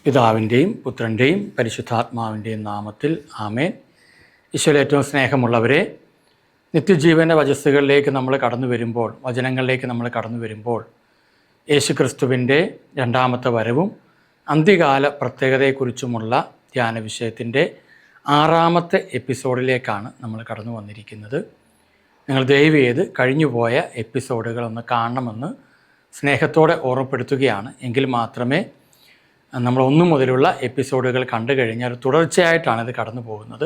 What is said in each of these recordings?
പിതാവിൻ്റെയും പുത്രൻ്റെയും പരിശുദ്ധാത്മാവിൻ്റെയും നാമത്തിൽ ആമേൻ. ഈശോയിൽ ഏറ്റവും സ്നേഹമുള്ളവരെ, നിത്യജീവൻ്റെ വചസ്സുകളിലേക്ക് നമ്മൾ കടന്നു വരുമ്പോൾ, വചനങ്ങളിലേക്ക് നമ്മൾ കടന്നു വരുമ്പോൾ, യേശുക്രിസ്തുവിൻ്റെ രണ്ടാമത്തെ വരവും അന്ത്യകാല പ്രത്യേകതയെക്കുറിച്ചുമുള്ള ധ്യാന വിഷയത്തിൻ്റെ 6ാമത്തെ എപ്പിസോഡിലേക്കാണ് നമ്മൾ കടന്നു വന്നിരിക്കുന്നത്. നിങ്ങൾ ദയവ് ചെയ്ത് കഴിഞ്ഞുപോയ എപ്പിസോഡുകളൊന്ന് കാണണമെന്ന് സ്നേഹത്തോടെ ഓർമ്മപ്പെടുത്തുകയാണ്. എങ്കിൽ മാത്രമേ നമ്മൾ 1 മുതലുള്ള എപ്പിസോഡുകൾ കണ്ടു കഴിഞ്ഞാൽ തുടർച്ചയായിട്ടാണ് ഇത് കടന്നു പോകുന്നത്.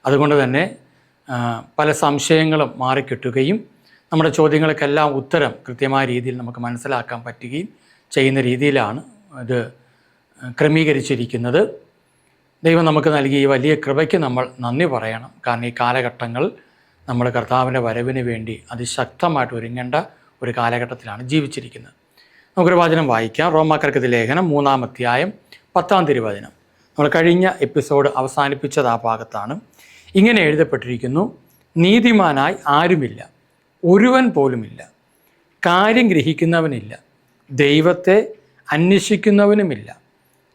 അതുകൊണ്ട് തന്നെ പല സംശയങ്ങളും മാറിക്കിട്ടുകയും നമ്മുടെ ചോദ്യങ്ങൾക്കെല്ലാം ഉത്തരം കൃത്യമായ രീതിയിൽ നമുക്ക് മനസ്സിലാക്കാൻ പറ്റുകയും ചെയ്യുന്ന രീതിയിലാണ് ഇത് ക്രമീകരിച്ചിരിക്കുന്നത്. ദൈവം നമുക്ക് നൽകിയ ഈ വലിയ കൃപയ്ക്ക് നമ്മൾ നന്ദി പറയണം. കാരണം ഈ കാലഘട്ടങ്ങൾ നമ്മൾ കർത്താവിൻ്റെ വരവിന് വേണ്ടി അതിശക്തമായിട്ട് ഒരുങ്ങേണ്ട ഒരു കാലഘട്ടത്തിലാണ് ജീവിച്ചിരിക്കുന്നത്. നമുക്കൊരു വചനം വായിക്കാം. റോമാക്കാർക്കെഴുതിയ ലേഖനം 3-ാം അധ്യായം 10-ാം തിരുവചനം. നമ്മൾ കഴിഞ്ഞ എപ്പിസോഡ് അവസാനിപ്പിച്ചത് ആ ഭാഗത്താണ്. ഇങ്ങനെ എഴുതപ്പെട്ടിരിക്കുന്നു: നീതിമാനായി ആരുമില്ല, ഒരുവൻ പോലുമില്ല. കാര്യം ഗ്രഹിക്കുന്നവനില്ല, ദൈവത്തെ അന്വേഷിക്കുന്നവനുമില്ല.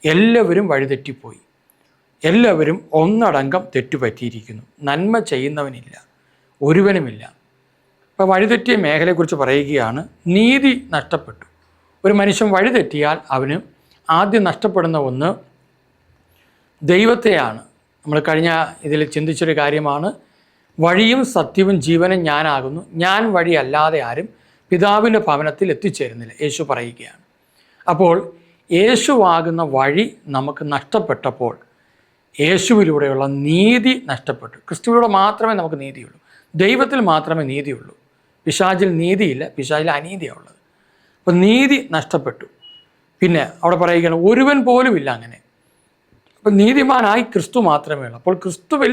എല്ലാവരും വഴിതെറ്റിപ്പോയി, എല്ലാവരും ഒന്നടങ്കം തെറ്റുപറ്റിയിരിക്കുന്നു. നന്മ ചെയ്യുന്നവനില്ല, ഒരുവനുമില്ല. അപ്പോൾ വഴിതെറ്റിയ മേഖലയെക്കുറിച്ച് പറയുകയാണ്. നീതി നഷ്ടപ്പെട്ടു. ഒരു മനുഷ്യൻ വഴിതെറ്റിയാൽ അവന് ആദ്യം നഷ്ടപ്പെടുന്ന ഒന്ന് ദൈവത്തെയാണ്. നമ്മൾ കഴിഞ്ഞ ഇതിൽ ചിന്തിച്ചൊരു കാര്യമാണ്, വഴിയും സത്യവും ജീവനും ഞാനാകുന്നു, ഞാൻ വഴിയല്ലാതെ ആരും പിതാവിൻ്റെ ഭവനത്തിൽ എത്തിച്ചേരുന്നില്ല, യേശു പറയുകയാണ്. അപ്പോൾ യേശുവാകുന്ന വഴി നമുക്ക് നഷ്ടപ്പെട്ടപ്പോൾ യേശുവിലൂടെയുള്ള നീതി നഷ്ടപ്പെട്ടു. ക്രിസ്തുവിലൂടെ മാത്രമേ നമുക്ക് നീതിയുള്ളൂ, ദൈവത്തിൽ മാത്രമേ നീതിയുള്ളൂ. പിശാചിൽ നീതിയില്ല, പിശാചിൽ അനീതിയുള്ളത്. അപ്പോൾ നീതി നഷ്ടപ്പെട്ടു. പിന്നെ അവിടെ പറയുകയാണ് ഒരുവൻ പോലും ഇല്ല അങ്ങനെ. അപ്പോൾ നീതിമാനായി ക്രിസ്തു മാത്രമേ ഉള്ളൂ. അപ്പോൾ ക്രിസ്തുവിൽ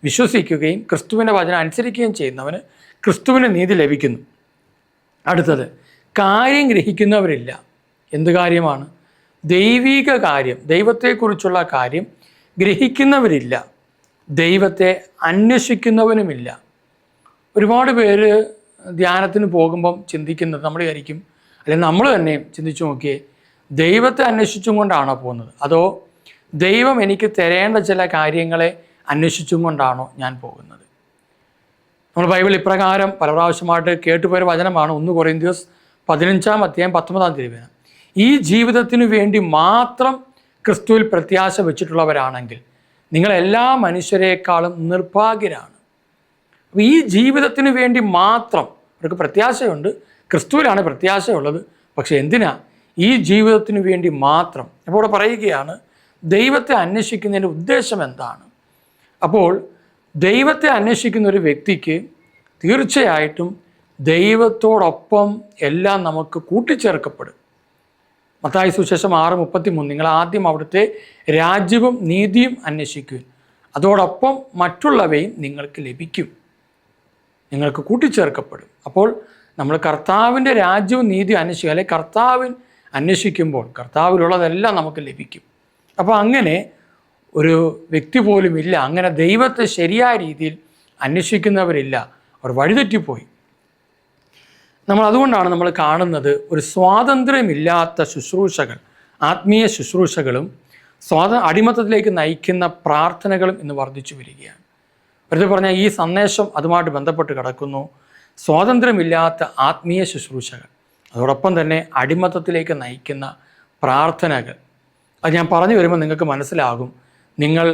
വിശ്വസിക്കുകയും ക്രിസ്തുവിൻ്റെ വചനം അനുസരിക്കുകയും ചെയ്യുന്നവന് ക്രിസ്തുവിന് നീതി ലഭിക്കുന്നു. അടുത്തത്, കാര്യം ഗ്രഹിക്കുന്നവരില്ല. എന്ത് കാര്യമാണ്? ദൈവിക കാര്യം, ദൈവത്തെക്കുറിച്ചുള്ള കാര്യം ഗ്രഹിക്കുന്നവരില്ല, ദൈവത്തെ അന്വേഷിക്കുന്നവനുമില്ല. ഒരുപാട് പേര് ധ്യാനത്തിന് പോകുമ്പം ചിന്തിക്കുന്നത്, നമ്മൾ വിചാരിക്കും, അല്ലെങ്കിൽ നമ്മൾ തന്നെ ചിന്തിച്ചു നോക്കിയേ, ദൈവത്തെ അന്വേഷിച്ചും കൊണ്ടാണോ പോകുന്നത്, അതോ ദൈവം എനിക്ക് തരേണ്ട ചില കാര്യങ്ങളെ അന്വേഷിച്ചും കൊണ്ടാണോ ഞാൻ പോകുന്നത്? നമ്മൾ ബൈബിൾ ഇപ്രകാരം പല പ്രാവശ്യമായിട്ട് കേട്ടുപോയൊരു വചനമാണ് 1 കൊറിന്ത്യസ് 15-ാം അധ്യായം 19-ാം തിരുവചനം. ഈ ജീവിതത്തിനു വേണ്ടി മാത്രം ക്രിസ്തുവിൽ പ്രത്യാശ വെച്ചിട്ടുള്ളവരാണെങ്കിൽ നിങ്ങൾ എല്ലാ മനുഷ്യരെക്കാളും നിർഭാഗ്യരാണ്. അപ്പോൾ ഈ ജീവിതത്തിന് വേണ്ടി മാത്രം അവർക്ക് പ്രത്യാശയുണ്ട്, ക്രിസ്തുവിലാണ് പ്രത്യാശയുള്ളത്. പക്ഷേ എന്തിനാ? ഈ ജീവിതത്തിന് വേണ്ടി മാത്രം. അപ്പോൾ ഇവിടെ പറയുകയാണ്, ദൈവത്തെ അന്വേഷിക്കുന്നതിൻ്റെ ഉദ്ദേശം എന്താണ്? അപ്പോൾ ദൈവത്തെ അന്വേഷിക്കുന്ന ഒരു വ്യക്തിക്ക് തീർച്ചയായിട്ടും ദൈവത്തോടൊപ്പം എല്ലാം നമുക്ക് കൂട്ടിച്ചേർക്കപ്പെടും. മത്തായി സുവിശേഷം 6:33, നിങ്ങൾ ആദ്യം അവിടുത്തെ രാജ്യവും നീതിയും അന്വേഷിക്കുക, അതോടൊപ്പം മറ്റുള്ളവയും നിങ്ങൾക്ക് ലഭിക്കും, നിങ്ങൾക്ക് കൂട്ടിച്ചേർക്കപ്പെടും. അപ്പോൾ നമ്മൾ കർത്താവിൻ്റെ രാജ്യവും നീതിയും അന്വേഷിക്കുക, അല്ലെങ്കിൽ കർത്താവിൻ അന്വേഷിക്കുമ്പോൾ കർത്താവിലുള്ളതെല്ലാം നമുക്ക് ലഭിക്കും. അപ്പോൾ അങ്ങനെ ഒരു വ്യക്തി പോലും ഇല്ല, അങ്ങനെ ദൈവത്തെ ശരിയായ രീതിയിൽ അന്വേഷിക്കുന്നവരില്ല, അവർ വഴിതെറ്റിപ്പോയി. അതുകൊണ്ടാണ് നമ്മൾ കാണുന്നത് ഒരു സ്വാതന്ത്ര്യമില്ലാത്ത ശുശ്രൂഷകൾ, ആത്മീയ ശുശ്രൂഷകളും അടിമത്തത്തിലേക്ക് നയിക്കുന്ന പ്രാർത്ഥനകളും ഇന്ന് വർദ്ധിച്ചു വരികയാണ്. വെറുതെ പറഞ്ഞാൽ ഈ സന്ദേശം അതുമായിട്ട് ബന്ധപ്പെട്ട് കിടക്കുന്നു. സ്വാതന്ത്ര്യമില്ലാത്ത ആത്മീയ ശുശ്രൂഷകൾ, അതോടൊപ്പം തന്നെ അടിമത്തത്തിലേക്ക് നയിക്കുന്ന പ്രാർത്ഥനകൾ. അത് ഞാൻ പറഞ്ഞു വരുമ്പോൾ നിങ്ങൾക്ക് മനസ്സിലാകും, നിങ്ങൾ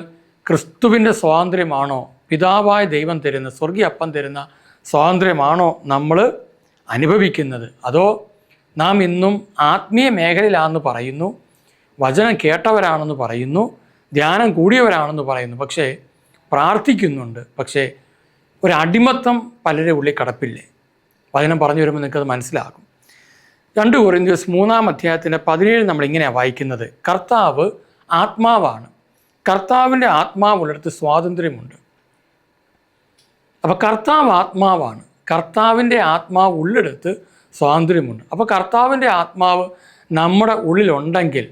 ക്രിസ്തുവിൻ്റെ സ്വാതന്ത്ര്യമാണോ, പിതാവായ ദൈവം തരുന്ന, സ്വർഗീയ അപ്പം തരുന്ന സ്വാതന്ത്ര്യമാണോ നമ്മൾ അനുഭവിക്കുന്നത്, അതോ നാം ഇന്നും ആത്മീയ മേഖലയിലാണെന്ന് പറയുന്നു, വചനം കേട്ടവരാണെന്ന് പറയുന്നു, ധ്യാനം കൂടിയവരാണെന്ന് പറയുന്നു, പക്ഷേ പ്രാർത്ഥിക്കുന്നുണ്ട്, പക്ഷേ ഒരു അടിമത്തം പലരുടെ ഉള്ളിൽ കിടപ്പില്ലേ? വചനം പറഞ്ഞു വരുമ്പോൾ നിങ്ങൾക്കത് മനസ്സിലാകും. 2 കൊറിന്ത്യസ് 3-ാം അധ്യായത്തിൻ്റെ 17 നമ്മളിങ്ങനെയാണ് വായിക്കുന്നത്: കർത്താവ് ആത്മാവാണ്, കർത്താവിൻ്റെ ആത്മാവുള്ളിടത്ത് സ്വാതന്ത്ര്യമുണ്ട്. അപ്പോൾ കർത്താവ് ആത്മാവാണ്, കർത്താവിൻ്റെ ആത്മാവ് ഉള്ളിടത്ത് സ്വാതന്ത്ര്യമുണ്ട്. അപ്പോൾ കർത്താവിൻ്റെ ആത്മാവ് നമ്മുടെ ഉള്ളിലുണ്ടെങ്കിൽ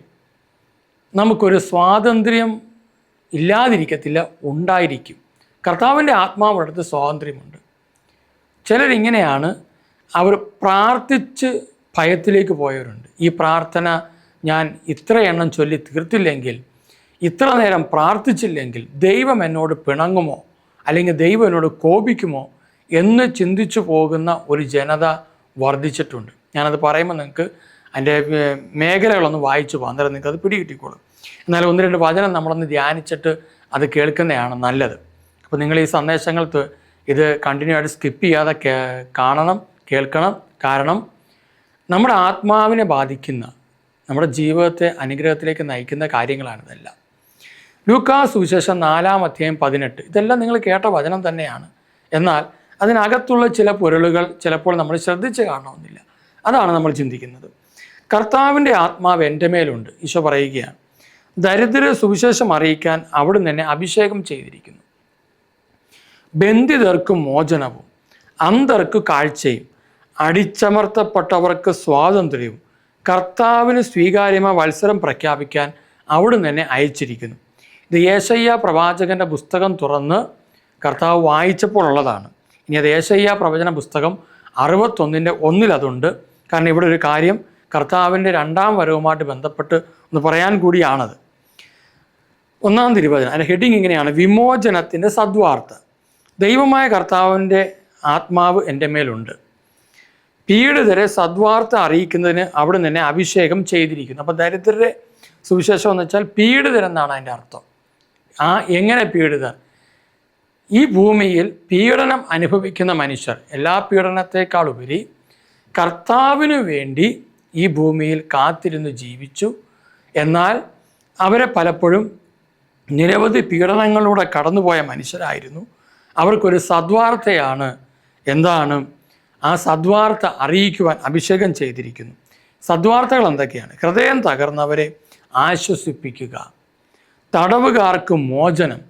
നമുക്കൊരു സ്വാതന്ത്ര്യം ഇല്ലാതിരിക്കത്തില്ല, ഉണ്ടായിരിക്കും. കർത്താവിൻ്റെ ആത്മാവുള്ളിടത്ത് സ്വാതന്ത്ര്യമുണ്ട്. ചിലരിങ്ങനെയാണ്, അവർ പ്രാർത്ഥിച്ച് ഭയത്തിലേക്ക് പോയവരുണ്ട്. ഈ പ്രാർത്ഥന ഞാൻ ഇത്ര എണ്ണം ചൊല്ലി തീർത്തില്ലെങ്കിൽ, ഇത്ര നേരം പ്രാർത്ഥിച്ചില്ലെങ്കിൽ ദൈവം എന്നോട് പിണങ്ങുമോ, അല്ലെങ്കിൽ ദൈവം എന്നോട് കോപിക്കുമോ എന്ന് ചിന്തിച്ചു പോകുന്ന ഒരു ജനത വർദ്ധിച്ചിട്ടുണ്ട്. ഞാനത് പറയുമ്പോൾ നിങ്ങൾക്ക് അതിൻ്റെ മേഖലകളൊന്ന് വായിച്ചു പോകാം, അന്നേരം നിങ്ങൾക്ക് അത് പിടികിട്ടിക്കോളും. എന്നാൽ 1-2 വചനം നമ്മളൊന്ന് ധ്യാനിച്ചിട്ട് അത് കേൾക്കുന്നതാണ് നല്ലത്. അപ്പോൾ നിങ്ങൾ ഈ സന്ദേശങ്ങൾ ഇത് കണ്ടിന്യൂ ആയിട്ട് സ്കിപ്പ് ചെയ്യാതെ കാണണം, കേൾക്കണം. കാരണം നമ്മുടെ ആത്മാവിനെ ബാധിക്കുന്ന, നമ്മുടെ ജീവിതത്തെ അനുഗ്രഹത്തിലേക്ക് നയിക്കുന്ന കാര്യങ്ങളാണിതെല്ലാം. ലൂക്കാസ് സുവിശേഷം 4:18 ഇതെല്ലാം നിങ്ങൾ കേട്ട വചനം തന്നെയാണ്. എന്നാൽ അതിനകത്തുള്ള ചില പൊരുളുകൾ ചിലപ്പോൾ നമ്മൾ ശ്രദ്ധിച്ച് കാണണമെന്നില്ല. അതാണ് നമ്മൾ ചിന്തിക്കുന്നത്. കർത്താവിൻ്റെ ആത്മാവ് എൻ്റെ മേലുണ്ട്. ഈശോ പറയുകയാണ്, ദരിദ്രരെ സുവിശേഷം അറിയിക്കാൻ അവിടുന്ന് എന്നെ അഭിഷേകം ചെയ്തിരിക്കുന്നു. ബന്ധിതർക്ക് മോചനവും, അന്ധർക്ക് കാഴ്ചയും, അടിച്ചമർത്തപ്പെട്ടവർക്ക് സ്വാതന്ത്ര്യവും, കർത്താവിന് സ്വീകാര്യമായ വത്സരം പ്രഖ്യാപിക്കാൻ അവിടുന്ന് എന്നെ അയച്ചിരിക്കുന്നു. ഇത് യേശയ്യാ പ്രവാചകൻ്റെ പുസ്തകം തുറന്ന് കർത്താവ് വായിച്ചപ്പോൾ ഉള്ളതാണ്. ഇനി അത് യേശയ്യാ പ്രവചന പുസ്തകം 61:1 അതുണ്ട്. കാരണം ഇവിടെ ഒരു കാര്യം കർത്താവിൻ്റെ 2ാം വരവുമായിട്ട് ബന്ധപ്പെട്ട് ഒന്ന് പറയാൻ കൂടിയാണത്. 1-ാം തിരുവചനം, അതിൻ്റെ ഹെഡിങ് ഇങ്ങനെയാണ്: വിമോചനത്തിൻ്റെ സദ്വാർത്ത. ദൈവമായ കർത്താവിൻ്റെ ആത്മാവ് എൻ്റെ മേലുണ്ട്. പീഡിതരെ സദ്വാർത്ത അറിയിക്കുന്നതിന് അവിടുന്ന് എന്നെ അഭിഷേകം ചെയ്തിരിക്കുന്നു. അപ്പോൾ ദരിദ്രരെ സുവിശേഷം എന്ന് വെച്ചാൽ പീഡിതരെന്നാണ് അതിൻ്റെ അർത്ഥം. എങ്ങനെ പീഡിതർ? ഈ ഭൂമിയിൽ പീഡനം അനുഭവിക്കുന്ന മനുഷ്യർ, എല്ലാ പീഡനത്തെക്കാളുപരി കർത്താവിനു വേണ്ടി ഈ ഭൂമിയിൽ കാത്തിരുന്ന് ജീവിച്ചു. എന്നാൽ അവരെ പലപ്പോഴും നിരവധി പീഡനങ്ങളിലൂടെ കടന്നുപോയ മനുഷ്യരായിരുന്നു. അവർക്കൊരു സദ്വാർത്തയാണ്. എന്താണ് ആ സദ്വാർത്ത അറിയിക്കുവാൻ അഭിഷേകം ചെയ്തിരിക്കുന്നു? സദ്വാർത്തകൾ എന്തൊക്കെയാണ്? ഹൃദയം തകർന്നവരെ ആശ്വസിപ്പിക്കുക, തടവുകാർക്ക് മോചനം,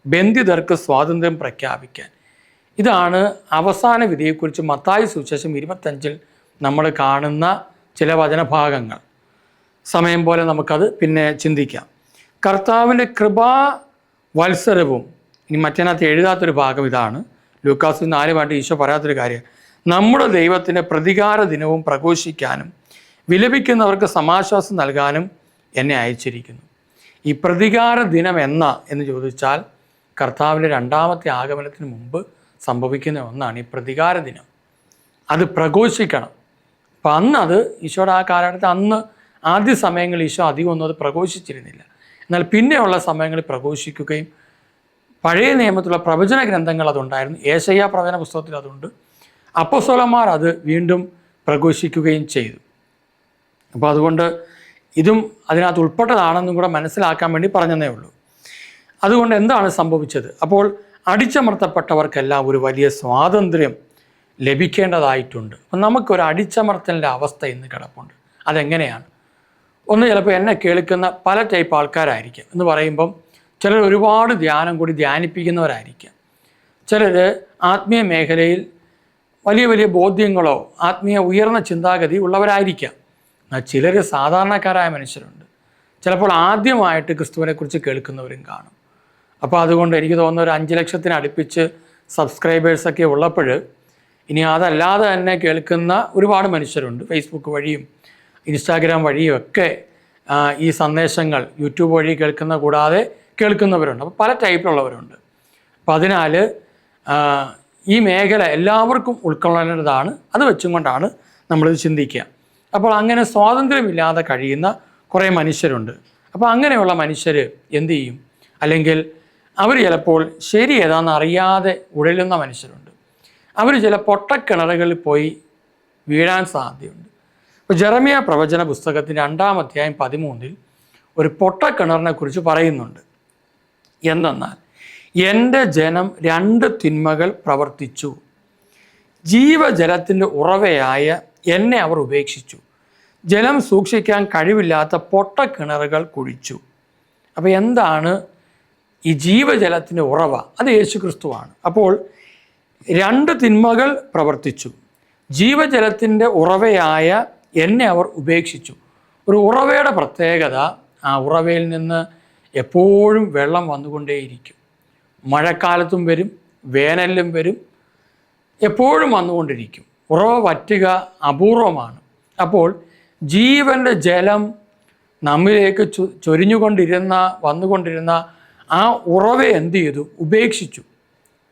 ബന്ധിതർക്ക് സ്വാതന്ത്ര്യം പ്രഖ്യാപിക്കാൻ. ഇതാണ് അവസാന വിധിയെക്കുറിച്ച് മത്തായി സുവിശേഷം 25 നമ്മൾ കാണുന്ന ചില വചനഭാഗങ്ങൾ. സമയം പോലെ നമുക്കത് പിന്നെ ചിന്തിക്കാം. കർത്താവിൻ്റെ കൃപാ വത്സരവും. ഇനി മറ്റതിനകത്ത് എഴുതാത്തൊരു ഭാഗം ഇതാണ്. ലൂക്കാസ് 4 ഈശോ പറയാത്തൊരു കാര്യം: നമ്മുടെ ദൈവത്തിൻ്റെ പ്രതികാര ദിനവും പ്രഘോഷിക്കാനും വിലപിക്കുന്നവർക്ക് സമാശ്വാസം നൽകാനും എന്നെ അയച്ചിരിക്കുന്നു. ഈ പ്രതികാര ദിനം എന്ന് ചോദിച്ചാൽ കർത്താവിൻ്റെ 2ാമത്തെ ആഗമനത്തിന് മുമ്പ് സംഭവിക്കുന്ന ഒന്നാണ് ഈ പ്രതികാര ദിനം. അത് പ്രഘോഷിക്കണം. അപ്പം അത് ഈശോയുടെ ആ കാലഘട്ടത്തിൽ ആദ്യ സമയങ്ങളിൽ ഈശോ അധികം ഒന്നും അത് പ്രഘോഷിച്ചിരുന്നില്ല. എന്നാൽ പിന്നെയുള്ള സമയങ്ങളിൽ പ്രഘോഷിക്കുകയും, പഴയ നിയമത്തിലുള്ള പ്രവചന ഗ്രന്ഥങ്ങൾ അതുണ്ടായിരുന്നു, യേശയ്യാ പ്രവചന പുസ്തകത്തിൽ അതുണ്ട്, അപ്പോസ്തലന്മാർ അത് വീണ്ടും പ്രഘോഷിക്കുകയും ചെയ്തു. അപ്പോൾ അതുകൊണ്ട് ഇതും അതിനകത്ത് ഉൾപ്പെട്ടതാണെന്നും കൂടെ മനസ്സിലാക്കാൻ വേണ്ടി പറഞ്ഞതേ ഉള്ളൂ. അതുകൊണ്ട് എന്താണ് സംഭവിച്ചത്? അപ്പോൾ അടിച്ചമർത്തപ്പെട്ടവർക്കെല്ലാം ഒരു വലിയ സ്വാതന്ത്ര്യം ലഭിക്കേണ്ടതായിട്ടുണ്ട്. അപ്പം നമുക്കൊരു അടിച്ചമർത്തലിൻ്റെ അവസ്ഥ ഇന്ന് കിടപ്പുണ്ട്. അതെങ്ങനെയാണ്? ഒന്ന്, ചിലപ്പോൾ എന്നെ കേൾക്കുന്ന പല ടൈപ്പ് ആൾക്കാരായിരിക്കും. എന്ന് പറയുമ്പം ചിലർ ഒരുപാട് ധ്യാനം കൂടി ധ്യാനിപ്പിക്കുന്നവരായിരിക്കാം. ചിലർ ആത്മീയ മേഖലയിൽ വലിയ വലിയ ബോധ്യങ്ങളോ ആത്മീയ ഉയർന്ന ചിന്താഗതി ഉള്ളവരായിരിക്കാം. എന്നാൽ ചിലർ സാധാരണക്കാരായ മനുഷ്യരുണ്ട്. ചിലപ്പോൾ ആദ്യമായിട്ട് ക്രിസ്തുവിനെക്കുറിച്ച് കേൾക്കുന്നവരും കാണും. അപ്പോൾ അതുകൊണ്ട് എനിക്ക് തോന്നുന്ന ഒരു 5 ലക്ഷത്തിന് അടുപ്പിച്ച് സബ്സ്ക്രൈബേഴ്സൊക്കെ ഉള്ളപ്പോൾ ഇനി അതല്ലാതെ തന്നെ കേൾക്കുന്ന ഒരുപാട് മനുഷ്യരുണ്ട്. ഫേസ്ബുക്ക് വഴിയും ഇൻസ്റ്റാഗ്രാം വഴിയും ഒക്കെ ഈ സന്ദേശങ്ങൾ യൂട്യൂബ് വഴി കൂടാതെ കേൾക്കുന്നവരുണ്ട്. അപ്പോൾ പല ടൈപ്പിലുള്ളവരുണ്ട്. അപ്പോൾ അതിനാൽ ഈ മേഖല എല്ലാവർക്കും ഉൾക്കൊള്ളേണ്ടതാണ്. അത് വെച്ചും കൊണ്ടാണ് നമ്മളിത് ചിന്തിക്കുക. അപ്പോൾ അങ്ങനെ സ്വാതന്ത്ര്യമില്ലാതെ കഴിയുന്ന കുറേ മനുഷ്യരുണ്ട്. അപ്പോൾ അങ്ങനെയുള്ള മനുഷ്യർ എന്തു ചെയ്യും? അല്ലെങ്കിൽ അവർ ചിലപ്പോൾ ശരി ഏതാണെന്ന് അറിയാതെ ഉഴലുന്ന മനുഷ്യരുണ്ട്. അവർ ചില പൊട്ടക്കിണറുകളിൽ പോയി വീഴാൻ സാധ്യതയുണ്ട്. ഇപ്പോൾ ജെറമ്യാ പ്രവചന പുസ്തകത്തിൻ്റെ 2-ാം അധ്യായം 13 ഒരു പൊട്ടക്കിണറിനെ കുറിച്ച് പറയുന്നുണ്ട്. എന്തെന്നാൽ, എൻ്റെ ജനം 2 തിന്മകൾ പ്രവർത്തിച്ചു. ജീവജലത്തിൻ്റെ ഉറവയായ എന്നെ അവർ ഉപേക്ഷിച്ചു. ജലം സൂക്ഷിക്കാൻ കഴിവില്ലാത്ത പൊട്ടക്കിണറുകൾ കുഴിച്ചു. അപ്പോൾ എന്താണ് ഈ ജീവജലത്തിൻ്റെ ഉറവ? അത് യേശുക്രിസ്തുവാണ്. അപ്പോൾ 2 തിന്മകൾ പ്രവർത്തിച്ചു. ജീവജലത്തിൻ്റെ ഉറവയായ എന്നെ അവർ ഉപേക്ഷിച്ചു. ഒരു ഉറവയുടെ പ്രത്യേകത, ആ ഉറവയിൽ നിന്ന് എപ്പോഴും വെള്ളം വന്നുകൊണ്ടേയിരിക്കും. മഴക്കാലത്തും വരും, വേനലിലും വരും, എപ്പോഴും വന്നുകൊണ്ടിരിക്കും. ഉറവ വറ്റുക അപൂർവമാണ്. അപ്പോൾ ജീവൻ്റെ ജലം നമ്മിലേക്ക് വന്നുകൊണ്ടിരുന്ന ആ ഉറവയെ എന്ത് ചെയ്തു? ഉപേക്ഷിച്ചു.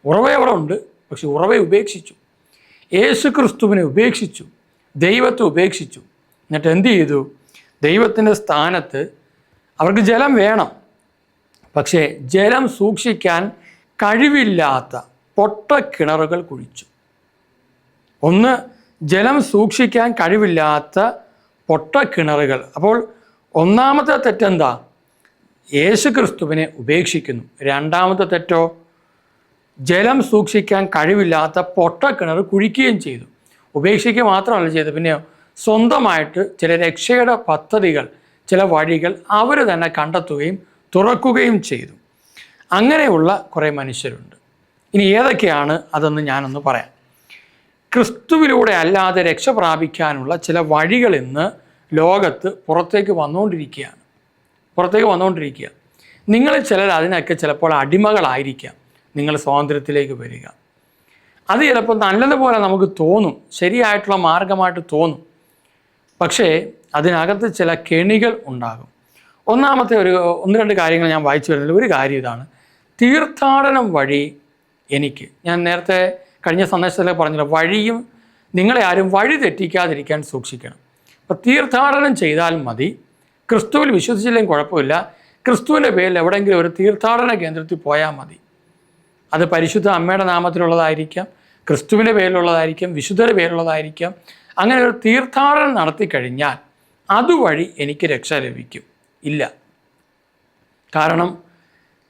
ഉറവ അവിടെ ഉണ്ട്, പക്ഷെ ഉറവയെ ഉപേക്ഷിച്ചു. യേശു ക്രിസ്തുവിനെ ഉപേക്ഷിച്ചു, ദൈവത്തെ ഉപേക്ഷിച്ചു. എന്നിട്ട് എന്ത് ചെയ്തു? ദൈവത്തിൻ്റെ സ്ഥാനത്ത് അവർക്ക് ജലം വേണം, പക്ഷേ ജലം സൂക്ഷിക്കാൻ കഴിവില്ലാത്ത പൊട്ടക്കിണറുകൾ കുഴിച്ചു. ഒന്ന്, ജലം സൂക്ഷിക്കാൻ കഴിവില്ലാത്ത പൊട്ടക്കിണറുകൾ. അപ്പോൾ ഒന്നാമത്തെ തെറ്റെന്താ? യേശു ക്രിസ്തുവിനെ ഉപേക്ഷിക്കുന്നു. രണ്ടാമത്തെ തെറ്റോ? ജലം സൂക്ഷിക്കാൻ കഴിവില്ലാത്ത പൊട്ടക്കിണർ കുഴിക്കുകയും ചെയ്തു. ഉപേക്ഷിക്കുക മാത്രമല്ല ചെയ്തത്, പിന്നെ സ്വന്തമായിട്ട് ചില രക്ഷയുടെ പദ്ധതികൾ, ചില വഴികൾ അവർ തന്നെ കണ്ടെത്തുകയും തുറക്കുകയും ചെയ്തു. അങ്ങനെയുള്ള കുറേ മനുഷ്യരുണ്ട്. ഇനി ഏതൊക്കെയാണ് അതെന്ന് ഞാനൊന്ന് പറയാം. ക്രിസ്തുവിലൂടെ അല്ലാതെ രക്ഷ പ്രാപിക്കാനുള്ള ചില വഴികൾ ഇന്ന് ലോകത്ത് പുറത്തേക്ക് വന്നുകൊണ്ടിരിക്കുക. നിങ്ങൾ ചിലർ അതിനൊക്കെ ചിലപ്പോൾ അടിമകളായിരിക്കാം. നിങ്ങൾ സ്വാതന്ത്ര്യത്തിലേക്ക് വരിക. അത് ചിലപ്പോൾ നല്ലതുപോലെ നമുക്ക് തോന്നും, ശരിയായിട്ടുള്ള മാർഗമായിട്ട് തോന്നും. പക്ഷേ അതിനകത്ത് ചില കെണികൾ ഉണ്ടാകും. ഒന്നാമത്തെ ഒന്ന് രണ്ട് കാര്യങ്ങൾ ഞാൻ വായിച്ചു വരുന്നതിൽ ഒരു കാര്യം ഇതാണ്. തീർത്ഥാടനം വഴി ഞാൻ നേരത്തെ കഴിഞ്ഞ സന്ദേശത്തിലൊക്കെ പറഞ്ഞില്ല, വഴിയും നിങ്ങളെ ആരും വഴി തെറ്റിക്കാതിരിക്കാൻ സൂക്ഷിക്കണം. അപ്പോൾ തീർത്ഥാടനം ചെയ്താൽ മതി, ക്രിസ്തുവിൽ വിശ്വസിച്ചില്ലെങ്കിൽ കുഴപ്പമില്ല. ക്രിസ്തുവിൻ്റെ പേരിൽ എവിടെയെങ്കിലും ഒരു തീർത്ഥാടന കേന്ദ്രത്തിൽ പോയാൽ മതി. അത് പരിശുദ്ധ അമ്മയുടെ നാമത്തിലുള്ളതായിരിക്കാം, ക്രിസ്തുവിൻ്റെ പേരിലുള്ളതായിരിക്കാം, വിശുദ്ധരുടെ പേരിലുള്ളതായിരിക്കാം. അങ്ങനെ ഒരു തീർത്ഥാടനം നടത്തിക്കഴിഞ്ഞാൽ അതുവഴി എനിക്ക് രക്ഷ ലഭിക്കും? ഇല്ല. കാരണം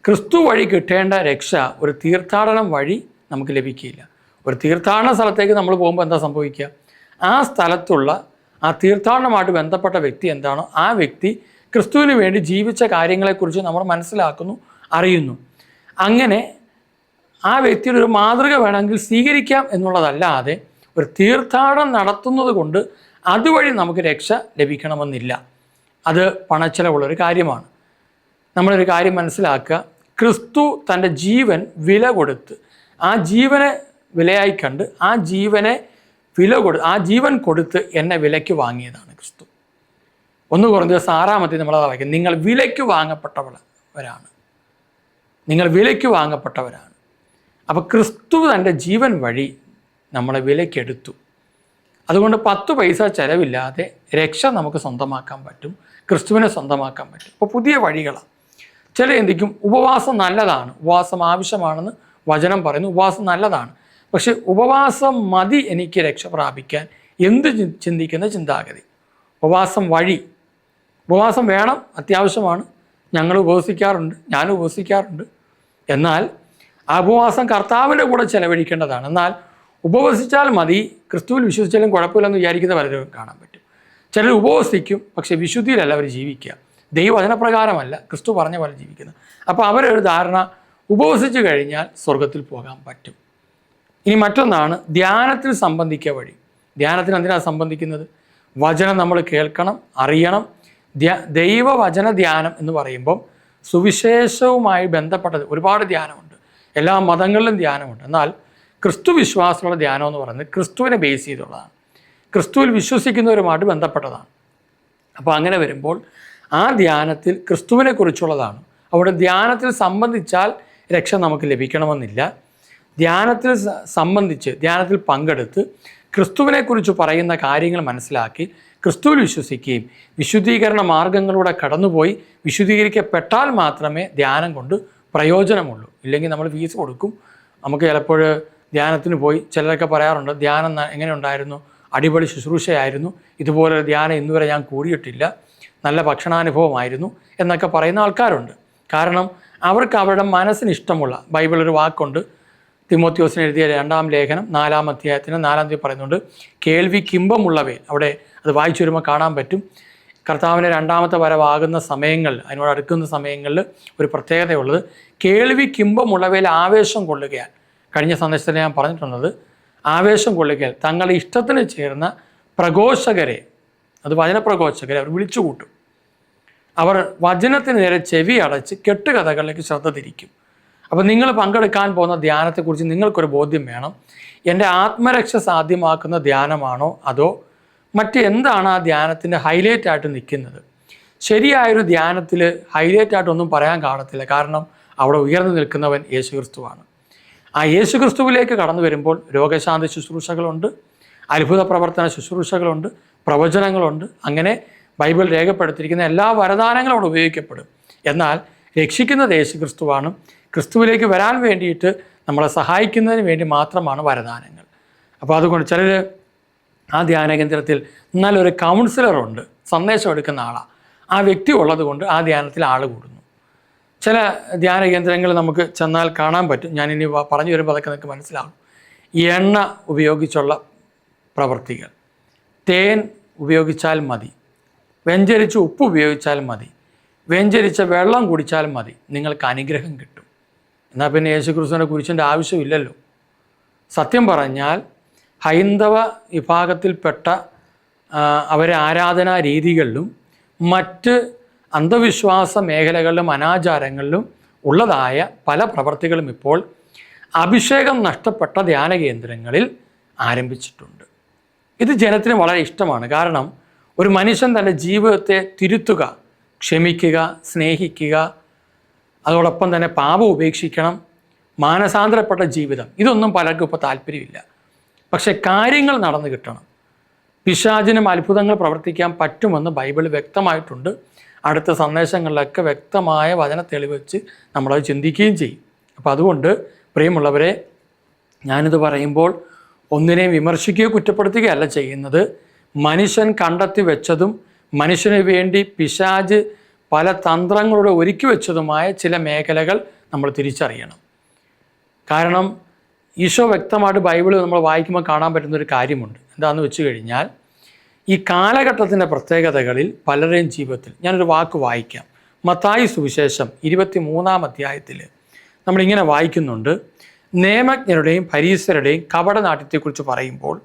ക്രിസ്തു വഴി കിട്ടേണ്ട രക്ഷ ഒരു തീർത്ഥാടനം വഴി നമുക്ക് ലഭിക്കില്ല. ഒരു തീർത്ഥാടന സ്ഥലത്തേക്ക് നമ്മൾ പോകുമ്പോൾ എന്താ സംഭവിക്കുക? ആ സ്ഥലത്തുള്ള ആ തീർത്ഥാടനമായിട്ട് ബന്ധപ്പെട്ട വ്യക്തി എന്താണോ ആ വ്യക്തി ക്രിസ്തുവിന് വേണ്ടി ജീവിച്ച കാര്യങ്ങളെക്കുറിച്ച് നമ്മൾ മനസ്സിലാക്കുന്നു, അറിയുന്നു. അങ്ങനെ ആ വ്യക്തിയുടെ ഒരു മാതൃക വേണമെങ്കിൽ സ്വീകരിക്കാം എന്നുള്ളതല്ലാതെ ഒരു തീർത്ഥാടനം നടത്തുന്നത് കൊണ്ട് അതുവഴി നമുക്ക് രക്ഷ ലഭിക്കണമെന്നില്ല. അത് പണച്ചെലവുള്ളൊരു കാര്യമാണ്. നമ്മളൊരു കാര്യം മനസ്സിലാക്കുക, ക്രിസ്തു തൻ്റെ ജീവൻ വില കൊടുത്ത്, ആ ജീവനെ വിലയായി കണ്ട്, ആ ജീവൻ കൊടുത്ത് എന്നെ വിലയ്ക്ക് വാങ്ങിയതാണ് ക്രിസ്തു. 1 കൊരിന്ത്യർ 6 നമ്മളത് വായിക്കും. നിങ്ങൾ വിലയ്ക്ക് വാങ്ങപ്പെട്ടവരാണ്. അപ്പോൾ ക്രിസ്തു തൻ്റെ ജീവൻ വഴി നമ്മളെ വിലയ്ക്കെടുത്തു. അതുകൊണ്ട് 10 പൈസ ചിലവില്ലാതെ രക്ഷ നമുക്ക് സ്വന്തമാക്കാൻ പറ്റും, ക്രിസ്തുവിനെ സ്വന്തമാക്കാൻ പറ്റും. അപ്പോൾ പുതിയ വഴികളാണ്. ചില ചിന്തിക്കും ഉപവാസം നല്ലതാണ്, ഉപവാസം ആവശ്യമാണെന്ന് വചനം പറയുന്നു, ഉപവാസം നല്ലതാണ്. പക്ഷെ ഉപവാസം മതി എനിക്ക് രക്ഷ പ്രാപിക്കാൻ എന്ത് ചിന്തിക്കുന്ന ചിന്താഗതി. ഉപവാസം വേണം, അത്യാവശ്യമാണ്. ഞാൻ ഉപവസിക്കാറുണ്ട്. എന്നാൽ ആ ഉപവാസം കർത്താവിൻ്റെ കൂടെ ചെലവഴിക്കേണ്ടതാണ്. എന്നാൽ ഉപവസിച്ചാൽ മതി, ക്രിസ്തുവിൽ വിശ്വസിച്ചാലും കുഴപ്പമില്ലെന്ന് വിചാരിക്കുന്ന പലരും കാണാൻ പറ്റും. ചിലർ ഉപവസിക്കും, പക്ഷേ വിശുദ്ധിയിലല്ല അവർ ജീവിക്കുക, ദൈവവചനപ്രകാരമല്ല, ക്രിസ്തു പറഞ്ഞ പോലെ ജീവിക്കുന്നത്. അപ്പോൾ അവരൊരു ധാരണ, ഉപവസിച്ച് കഴിഞ്ഞാൽ സ്വർഗത്തിൽ പോകാൻ പറ്റും. ഇനി മറ്റൊന്നാണ് ധ്യാനത്തിൽ സംബന്ധിക്കുക വഴി. ധ്യാനത്തിന് എന്തിനാണ് സംബന്ധിക്കുന്നത്? വചനം നമ്മൾ കേൾക്കണം, അറിയണം. ദൈവവചന ധ്യാനം എന്ന് പറയുമ്പം സുവിശേഷവുമായി ബന്ധപ്പെട്ടത് ഒരുപാട് ധ്യാനമുണ്ട്, എല്ലാ മതങ്ങളിലും ധ്യാനമുണ്ട്. എന്നാൽ ക്രിസ്തു വിശ്വാസമുള്ള ധ്യാനം എന്ന് പറയുന്നത് ക്രിസ്തുവിനെ ബേസ് ചെയ്തുള്ളതാണ്, ക്രിസ്തുവിൽ വിശ്വസിക്കുന്നവരുമായിട്ട് ബന്ധപ്പെട്ടതാണ്. അപ്പോൾ അങ്ങനെ വരുമ്പോൾ ആ ധ്യാനത്തിൽ ക്രിസ്തുവിനെ കുറിച്ചുള്ളതാണ്. അവിടെ ധ്യാനത്തിൽ സംബന്ധിച്ചാൽ രക്ഷ നമുക്ക് ലഭിക്കണമെന്നില്ല. ധ്യാനത്തിൽ പങ്കെടുത്ത് ക്രിസ്തുവിനെക്കുറിച്ച് പറയുന്ന കാര്യങ്ങൾ മനസ്സിലാക്കി ക്രിസ്തുവിൽ വിശ്വസിക്കുകയും വിശുദ്ധീകരണ മാർഗങ്ങളിലൂടെ കടന്നുപോയി വിശുദ്ധീകരിക്കപ്പെട്ടാൽ മാത്രമേ ധ്യാനം കൊണ്ട് പ്രയോജനമുള്ളൂ. ഇല്ലെങ്കിൽ നമ്മൾ ഫീസ് കൊടുക്കും. നമുക്ക് ചിലപ്പോൾ ധ്യാനത്തിന് പോയി ചിലരൊക്കെ പറയാറുണ്ട്, ധ്യാനം എങ്ങനെ ഉണ്ടായിരുന്നു, അടിപൊളി ശുശ്രൂഷയായിരുന്നു, ഇതുപോലൊരു ധ്യാനം ഇന്നുവരെ ഞാൻ കൂടിയിട്ടില്ല, നല്ല ഭക്ഷണാനുഭവമായിരുന്നു എന്നൊക്കെ പറയുന്ന ആൾക്കാരുണ്ട്. കാരണം അവർക്ക് അവരുടെ മനസ്സിന് ഇഷ്ടമുള്ള, ബൈബിളൊരു വാക്കുണ്ട്, തിമോത്തിയോസിന് എഴുതിയ 2-ാം ലേഖനം 4-ാം അധ്യായത്തിന് 4-ാം തീയതി പറയുന്നുണ്ട്, കേൾവിക്കിമ്പമുള്ളവയിൽ. അവിടെ അത് വായിച്ചു വരുമ്പോൾ കാണാൻ പറ്റും, കർത്താവിൻ്റെ 2ാമത്തെ വരവാകുന്ന സമയങ്ങളിൽ, അതിനോട് അടുക്കുന്ന സമയങ്ങളിൽ ഒരു പ്രത്യേകതയുള്ളത്, കേൾവിക്കിമ്പമുള്ളവയിൽ ആവേശം കൊള്ളുകയാൽ. കഴിഞ്ഞ സന്ദേശത്തിൽ ഞാൻ പറഞ്ഞിട്ടുള്ളത്, ആവേശം കൊള്ളുകയാൽ തങ്ങളുടെ ഇഷ്ടത്തിന് ചേർന്ന പ്രഘോഷകരെ, അത് വചനപ്രഘോഷകരെ അവർ വിളിച്ചുകൂട്ടും. അവർ വചനത്തിന് നേരെ ചെവി അടച്ച് കെട്ടുകഥകളിലേക്ക് ശ്രദ്ധ തിരിക്കും. അപ്പോൾ നിങ്ങൾ പങ്കെടുക്കാൻ പോകുന്ന ധ്യാനത്തെക്കുറിച്ച് നിങ്ങൾക്കൊരു ബോധ്യം വേണം. എൻ്റെ ആത്മരക്ഷ സാധ്യമാക്കുന്ന ധ്യാനമാണോ അതോ മറ്റെന്താണ് ആ ധ്യാനത്തിൻ്റെ ഹൈലൈറ്റായിട്ട് നിൽക്കുന്നത്? ശരിയായൊരു ധ്യാനത്തിൽ ഹൈലൈറ്റ് ആയിട്ടൊന്നും പറയാൻ കാണത്തില്ല. കാരണം അവിടെ ഉയർന്നു നിൽക്കുന്നവൻ യേശുക്രിസ്തുവാണ്. ആ യേശുക്രിസ്തുവിലേക്ക് കടന്നു വരുമ്പോൾ രോഗശാന്തി ശുശ്രൂഷകളുണ്ട്, അത്ഭുത പ്രവർത്തന ശുശ്രൂഷകളുണ്ട്, പ്രവചനങ്ങളുണ്ട്. അങ്ങനെ ബൈബിൾ രേഖപ്പെടുത്തിയിരിക്കുന്ന എല്ലാ വരദാനങ്ങളും അവിടെ ഉപയോഗിക്കപ്പെടും. എന്നാൽ രക്ഷിക്കുന്നത് യേശുക്രിസ്തുവാണ്. ക്രിസ്തുവിലേക്ക് വരാൻ വേണ്ടിയിട്ട് നമ്മളെ സഹായിക്കുന്നതിന് വേണ്ടി മാത്രമാണ് വരദാനങ്ങൾ. അപ്പോൾ അതുകൊണ്ട് ചിലർ ആ ധ്യാന കേന്ദ്രത്തിൽ നല്ലൊരു കൗൺസിലറുണ്ട്, സന്ദേശം എടുക്കുന്ന ആളാണ്, ആ വ്യക്തി ഉള്ളത് കൊണ്ട് ആ ധ്യാനത്തിൽ ആൾ കൂടുന്നു. ചില ധ്യാന കേന്ദ്രങ്ങൾ നമുക്ക് ചെന്നാൽ കാണാൻ പറ്റും. ഞാനിനി പറഞ്ഞു വരുമ്പോൾ അതൊക്കെ നിങ്ങൾക്ക് മനസ്സിലാവും. എണ്ണ ഉപയോഗിച്ചുള്ള പ്രവൃത്തികൾ, തേൻ ഉപയോഗിച്ചാൽ മതി, വെഞ്ചരിച്ച് ഉപ്പ് ഉപയോഗിച്ചാൽ മതി, വെഞ്ചരിച്ച വെള്ളം കുടിച്ചാൽ മതി, നിങ്ങൾക്ക് അനുഗ്രഹം കിട്ടും. എന്നാൽ പിന്നെ യേശുക്രിസ്തുവിനെ കുരിശിൻ്റെ ആവശ്യമില്ലല്ലോ. സത്യം പറഞ്ഞാൽ ഹൈന്ദവ വിഭാഗത്തിൽപ്പെട്ട അവരെ ആരാധനാ രീതികളിലും മറ്റ് അന്ധവിശ്വാസ മേഖലകളിലും അനാചാരങ്ങളിലും ഉള്ളതായ പല പ്രവർത്തികളും ഇപ്പോൾ അഭിഷേകം നഷ്ടപ്പെട്ട ധ്യാന കേന്ദ്രങ്ങളിൽ ആരംഭിച്ചിട്ടുണ്ട്. ഇത് ജനത്തിന് വളരെ ഇഷ്ടമാണ്. കാരണം ഒരു മനുഷ്യൻ തൻ്റെ ജീവിതത്തെ തിരുത്തുക, ക്ഷമിക്കുക, സ്നേഹിക്കുക, അതോടൊപ്പം തന്നെ പാപം ഉപേക്ഷിക്കണം, മാനസാന്തരപ്പെട്ട ജീവിതം, ഇതൊന്നും പലർക്കും ഇപ്പോൾ താല്പര്യമില്ല. പക്ഷെ കാര്യങ്ങൾ നടന്നു കിട്ടണം. പിശാചിനും അത്ഭുതങ്ങൾ പ്രവർത്തിക്കാൻ പറ്റുമെന്ന് ബൈബിൾ വ്യക്തമായിട്ടുണ്ട്. അടുത്ത സന്ദേശങ്ങളിലൊക്കെ വ്യക്തമായ വചന തെളിവ് വെച്ച് നമ്മളത് ചിന്തിക്കുകയും ചെയ്യും. അപ്പോൾ അതുകൊണ്ട് പ്രിയമുള്ളവരെ, ഞാനിത് പറയുമ്പോൾ ഒന്നിനെയും വിമർശിക്കുകയോ കുറ്റപ്പെടുത്തുകയല്ല ചെയ്യുന്നത്. മനുഷ്യൻ കണ്ടെത്തി വെച്ചതും മനുഷ്യന് വേണ്ടി പിശാച് പല തന്ത്രങ്ങളോടെ ഒരുക്കി വെച്ചതുമായ ചില മേഖലകൾ നമ്മൾ തിരിച്ചറിയണം. കാരണം ഈശോ വ്യക്തമായിട്ട് ബൈബിൾ നമ്മൾ വായിക്കുമ്പോൾ കാണാൻ പറ്റുന്നൊരു കാര്യമുണ്ട്. എന്താണെന്ന് വെച്ച് കഴിഞ്ഞാൽ, ഈ കാലഘട്ടത്തിൻ്റെ പ്രത്യേകതകളിൽ പലരുടെയും ജീവിതത്തിൽ ഞാനൊരു വാക്ക് വായിക്കാം. മത്തായി സുവിശേഷം 23-ാം അധ്യായത്തിൽ നമ്മളിങ്ങനെ വായിക്കുന്നുണ്ട്. നിയമജ്ഞരുടെയും ഫരീസരുടെയും കപടനാട്യത്തെക്കുറിച്ച് പറയുമ്പോൾ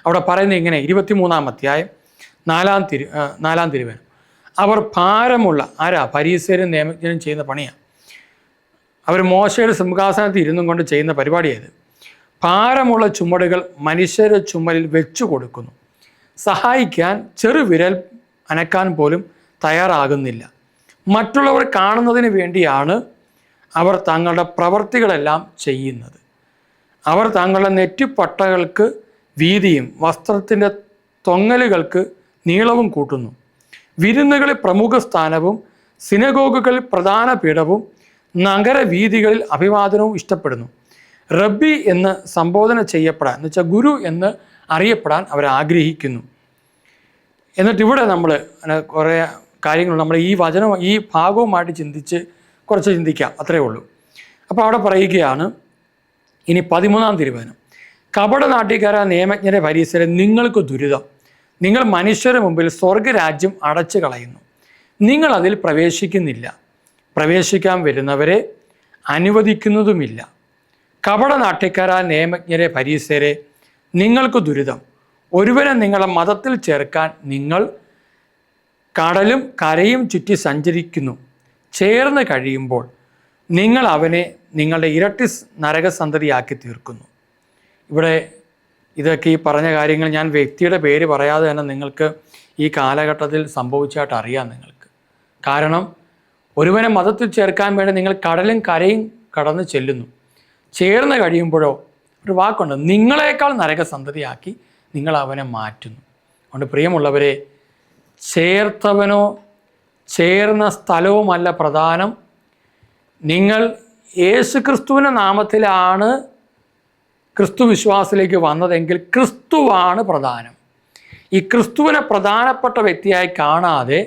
അവിടെ പറയുന്നത് ഇങ്ങനെ, 23-ാം അധ്യായം 4-ാം തിരുവചനം. അവർ ഭാരമുള്ള, ഫരീസരും നിയമജ്ഞരും ചെയ്യുന്ന പണിയാണ്. അവർ മോശയുടെ സിംഹാസനത്തിൽ ഇരുന്നും കൊണ്ട് ചെയ്യുന്ന പരിപാടിയായത്. ഭാരമുള്ള ചുമടുകൾ മനുഷ്യരുടെ ചുമലിൽ വെച്ചു കൊടുക്കുന്നു, സഹായിക്കാൻ ചെറുവിരൽ അനക്കാൻ പോലും തയ്യാറാകുന്നില്ല. മറ്റുള്ളവർ കാണുന്നതിന് വേണ്ടിയാണ് അവർ തങ്ങളുടെ പ്രവർത്തികളെല്ലാം ചെയ്യുന്നത്. അവർ തങ്ങളുടെ നെറ്റിപ്പട്ടകൾക്ക് വീതിയും വസ്ത്രത്തിൻ്റെ തൊങ്ങലുകൾക്ക് നീളവും കൂട്ടുന്നു. വിരുന്നുകളിൽ പ്രമുഖ സ്ഥാനവും സിനഗോഗുകളിൽ പ്രധാന പീഠവും നഗരവീഥികളിൽ അഭിവാദനവും ഇഷ്ടപ്പെടുന്നു. റബ്ബി എന്ന് സംബോധന ചെയ്യപ്പെടാൻ, എന്ന് വെച്ചാൽ ഗുരു എന്ന് അറിയപ്പെടാൻ അവർ ആഗ്രഹിക്കുന്നു. എന്നിട്ട് ഇവിടെ നമ്മൾ കുറേ കാര്യങ്ങൾ നമ്മൾ ഈ വചനവും ഈ ഭാഗവുമായിട്ട് കുറച്ച് ചിന്തിക്കാം, അത്രയേ ഉള്ളൂ. അപ്പോൾ അവിടെ പറയുകയാണ് ഇനി 13-ാം തിരുവചനം. കപടനാട്യക്കാരായ നിയമജ്ഞരെ ഫരീസരെ, നിങ്ങൾക്ക് ദുരിതം, നിങ്ങൾ മനുഷ്യരുടെ മുമ്പിൽ സ്വർഗരാജ്യം അടച്ചു കളയുന്നു, നിങ്ങൾ അതിൽ പ്രവേശിക്കുന്നില്ല, പ്രവേശിക്കാൻ വരുന്നവരെ അനുവദിക്കുന്നതുമില്ല. കപടനാട്യക്കാരായ നിയമജ്ഞരെ ഫരീസരെ, നിങ്ങൾക്ക് ദുരിതം, ഒരുവനെ നിങ്ങളെ മതത്തിൽ ചേർക്കാൻ നിങ്ങൾ കടലും കരയും ചുറ്റി സഞ്ചരിക്കുന്നു. ചേർന്ന് കഴിയുമ്പോൾ നിങ്ങൾ അവനെ നിങ്ങളുടെ ഇരട്ടി നരകസന്തതിയാക്കി തീർക്കുന്നു. ഇവിടെ ഇതൊക്കെ ഈ പറഞ്ഞ കാര്യങ്ങൾ ഞാൻ വ്യക്തിയുടെ പേര് പറയാതെ തന്നെ നിങ്ങൾക്ക് ഈ കാലഘട്ടത്തിൽ സംഭവിച്ചായിട്ട് അറിയാം നിങ്ങൾക്ക്. കാരണം ഒരുവനെ മതത്തിൽ ചേർക്കാൻ വേണ്ടി നിങ്ങൾ കടലും കരയും കടന്ന് ചെല്ലുന്നു. ചേർന്ന് കഴിയുമ്പോഴോ ഒരു വാക്കുണ്ട്, നിങ്ങളെക്കാൾ നരകസന്തതിയാക്കി നിങ്ങൾ അവനെ മാറ്റുന്നു. അതുകൊണ്ട് പ്രിയമുള്ളവരെ, ചേർത്തവനോ ചേർന്ന സ്ഥലവുമല്ല പ്രധാനം. നിങ്ങൾ യേശുക്രിസ്തുവിൻ്റെ നാമത്തിലാണ് ക്രിസ്തു വിശ്വാസത്തിലേക്ക് വന്നതെങ്കിൽ ക്രിസ്തുവാണ് പ്രധാനം. ഈ ക്രിസ്തുവിനെ പ്രധാനപ്പെട്ട വ്യക്തിയായി കാണാതെ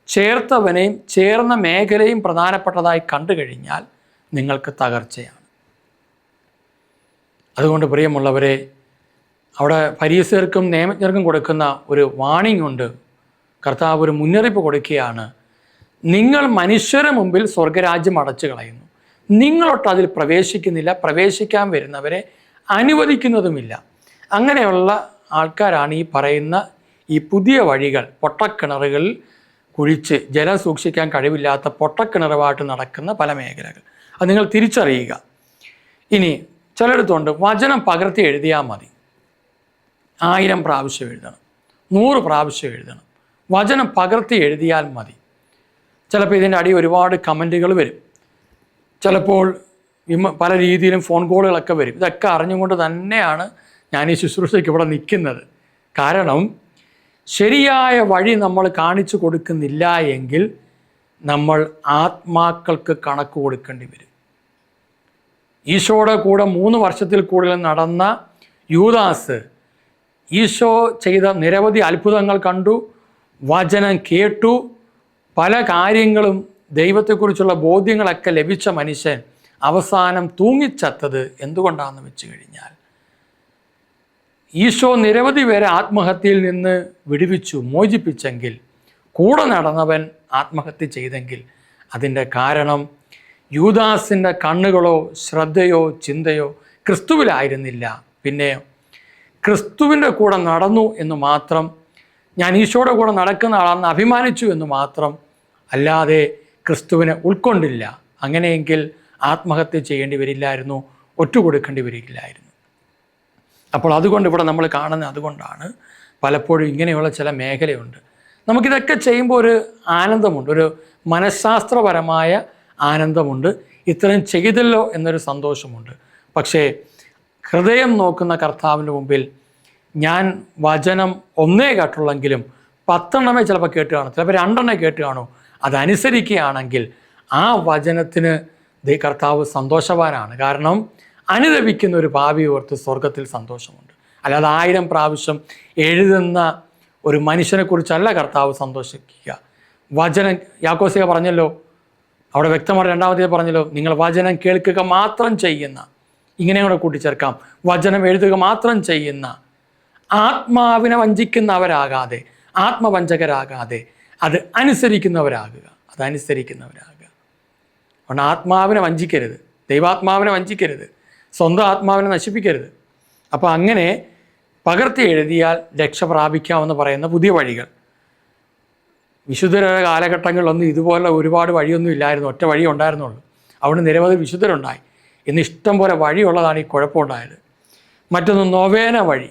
ചേർത്തവനെയും ചേർന്ന മേഖലയും പ്രധാനപ്പെട്ടതായി കണ്ടു കഴിഞ്ഞാൽ നിങ്ങൾക്ക് തകർച്ചയാണ്. അതുകൊണ്ട് പ്രിയമുള്ളവരെ, അവിടെ ഫരീസർക്കും നിയമജ്ഞർക്കും കൊടുക്കുന്ന ഒരു വാണിംഗ് ഉണ്ട്. കർത്താവ് ഒരു മുന്നറിയിപ്പ് കൊടുക്കുകയാണ്. നിങ്ങൾ മനുഷ്യരുടെ മുമ്പിൽ സ്വർഗരാജ്യം അടച്ചു കളയുന്നു, നിങ്ങളൊട്ട് അതിൽ പ്രവേശിക്കുന്നില്ല, പ്രവേശിക്കാൻ വരുന്നവരെ അനുവദിക്കുന്നതുമില്ല. അങ്ങനെയുള്ള ആൾക്കാരാണ് ഈ പറയുന്ന ഈ പുതിയ വഴികൾ, പൊട്ടക്കിണറുകളിൽ കുഴിച്ച് ജലം സൂക്ഷിക്കാൻ കഴിവില്ലാത്ത പൊട്ടക്കിണറുമായിട്ട് നടക്കുന്ന പല മേഖലകൾ. അത് നിങ്ങൾ തിരിച്ചറിയുക. ഇനി ചിലയിടത്തുണ്ട് വചനം പകർത്തി എഴുതിയാൽ മതി, 1000 പ്രാവശ്യം എഴുതണം, 100 പ്രാവശ്യം എഴുതണം. വചനം പകർത്തി എഴുതിയാൽ മതി. ചിലപ്പോൾ ഇതിൻ്റെ അടി ഒരുപാട് കമൻറ്റുകൾ വരും, ചിലപ്പോൾ പല രീതിയിലും ഫോൺ കോളുകളൊക്കെ വരും. ഇതൊക്കെ അറിഞ്ഞുകൊണ്ട് തന്നെയാണ് ഞാൻ ഈ ശുശ്രൂഷയ്ക്ക് ഇവിടെ നിൽക്കുന്നത്. കാരണം ശരിയായ വഴി നമ്മൾ കാണിച്ചു കൊടുക്കുന്നില്ല എങ്കിൽ നമ്മൾ ആത്മാക്കൾക്ക് കണക്ക് കൊടുക്കേണ്ടി വരും. ഈശോയുടെ കൂടെ 3 വർഷത്തിൽ കൂടുതൽ നടന്ന യൂദാസ് ഈശോ ചെയ്ത നിരവധി അത്ഭുതങ്ങൾ കണ്ടു, വചനം കേട്ടു, പല കാര്യങ്ങളും ദൈവത്തെക്കുറിച്ചുള്ള ബോധ്യങ്ങളൊക്കെ ലഭിച്ച മനുഷ്യൻ അവസാനം തൂങ്ങിച്ചത്തത് എന്തുകൊണ്ടാണെന്ന് വെച്ച് കഴിഞ്ഞാൽ, ഈശോ നിരവധി പേരെ ആത്മഹത്യയിൽ നിന്ന് വിടുവിച്ചു, മോചിപ്പിച്ചെങ്കിൽ കൂടെ നടന്നവൻ ആത്മഹത്യ ചെയ്തെങ്കിൽ അതിൻ്റെ കാരണം യൂദാസിൻ്റെ കണ്ണുകളോ ശ്രദ്ധയോ ചിന്തയോ ക്രിസ്തുവിലായിരുന്നില്ല. പിന്നെ ക്രിസ്തുവിൻ്റെ കൂടെ നടന്നു എന്ന് മാത്രം, ഞാൻ ഈശോയുടെ കൂടെ നടക്കുന്ന ആളാണെന്ന് അഭിമാനിച്ചു എന്ന് മാത്രം, അല്ലാതെ ക്രിസ്തുവിനെ ഉൾക്കൊണ്ടില്ല. അങ്ങനെയെങ്കിൽ ആത്മഹത്യ ചെയ്യേണ്ടി വരില്ലായിരുന്നു, ഒറ്റുകൊടുക്കേണ്ടി വരില്ലായിരുന്നു. അപ്പോൾ അതുകൊണ്ട് ഇവിടെ നമ്മൾ കാണുന്നത് അതുകൊണ്ടാണ് പലപ്പോഴും ഇങ്ങനെയുള്ള ചില മേഖലയുണ്ട്. നമുക്കിതൊക്കെ ചെയ്യുമ്പോൾ ഒരു ആനന്ദമുണ്ട്, ഒരു മനഃശാസ്ത്രപരമായ ആനന്ദമുണ്ട്, ഇത്രയും ചെയ്തല്ലോ എന്നൊരു സന്തോഷമുണ്ട്. പക്ഷേ ഹൃദയം നോക്കുന്ന കർത്താവിൻ്റെ മുമ്പിൽ ഞാൻ വചനം 1 കേട്ടുള്ളെങ്കിലും 10 ചിലപ്പോൾ കേട്ട് കാണും, ചിലപ്പോൾ 2 കേട്ട് കാണും. അതനുസരിക്കുകയാണെങ്കിൽ ആ വചനത്തിന് കർത്താവ് സന്തോഷവാനാണ്. കാരണം അനുദപിക്കുന്ന ഒരു പാപി ഓർത്ത് സ്വർഗത്തിൽ സന്തോഷമുണ്ട്. അല്ലാതെ 1000 പ്രാവശ്യം എഴുതുന്ന ഒരു മനുഷ്യനെക്കുറിച്ചല്ല കർത്താവ് സന്തോഷിക്കുക. വചനം യാക്കോസ്യ പറഞ്ഞല്ലോ, അവിടെ വ്യക്തമായിട്ട് 2-ാമത്തെ പറഞ്ഞല്ലോ, നിങ്ങൾ വചനം കേൾക്കുക മാത്രം ചെയ്യുന്ന, ഇങ്ങനെ കൂടെ കൂട്ടിച്ചേർക്കാം, വചനം എഴുതുക മാത്രം ചെയ്യുന്ന, ആത്മാവിനെ വഞ്ചിക്കുന്നവരാകാതെ, ആത്മവഞ്ചകരാകാതെ അത് അനുസരിക്കുന്നവരാകുക. അതുകൊണ്ട് ആത്മാവിനെ വഞ്ചിക്കരുത്, ദൈവാത്മാവിനെ വഞ്ചിക്കരുത്, സ്വന്തം ആത്മാവിനെ നശിപ്പിക്കരുത്. അപ്പോൾ അങ്ങനെ പകർത്തി എഴുതിയാൽ രക്ഷ പ്രാപിക്കാമെന്ന് പറയുന്ന പുതിയ വഴികൾ. വിശുദ്ധരുടെ കാലഘട്ടങ്ങളിലൊന്നും ഇതുപോലെ ഒരുപാട് വഴിയൊന്നും ഇല്ലായിരുന്നു, ഒറ്റ വഴി ഉണ്ടായിരുന്നുള്ളൂ. അവിടെ നിരവധി വിശുദ്ധരുണ്ടായി. ഇന്ന് ഇഷ്ടം പോലെ വഴിയുള്ളതാണ് ഈ കുഴപ്പമുണ്ടായത്. മറ്റൊന്ന് നൊവേന വഴി.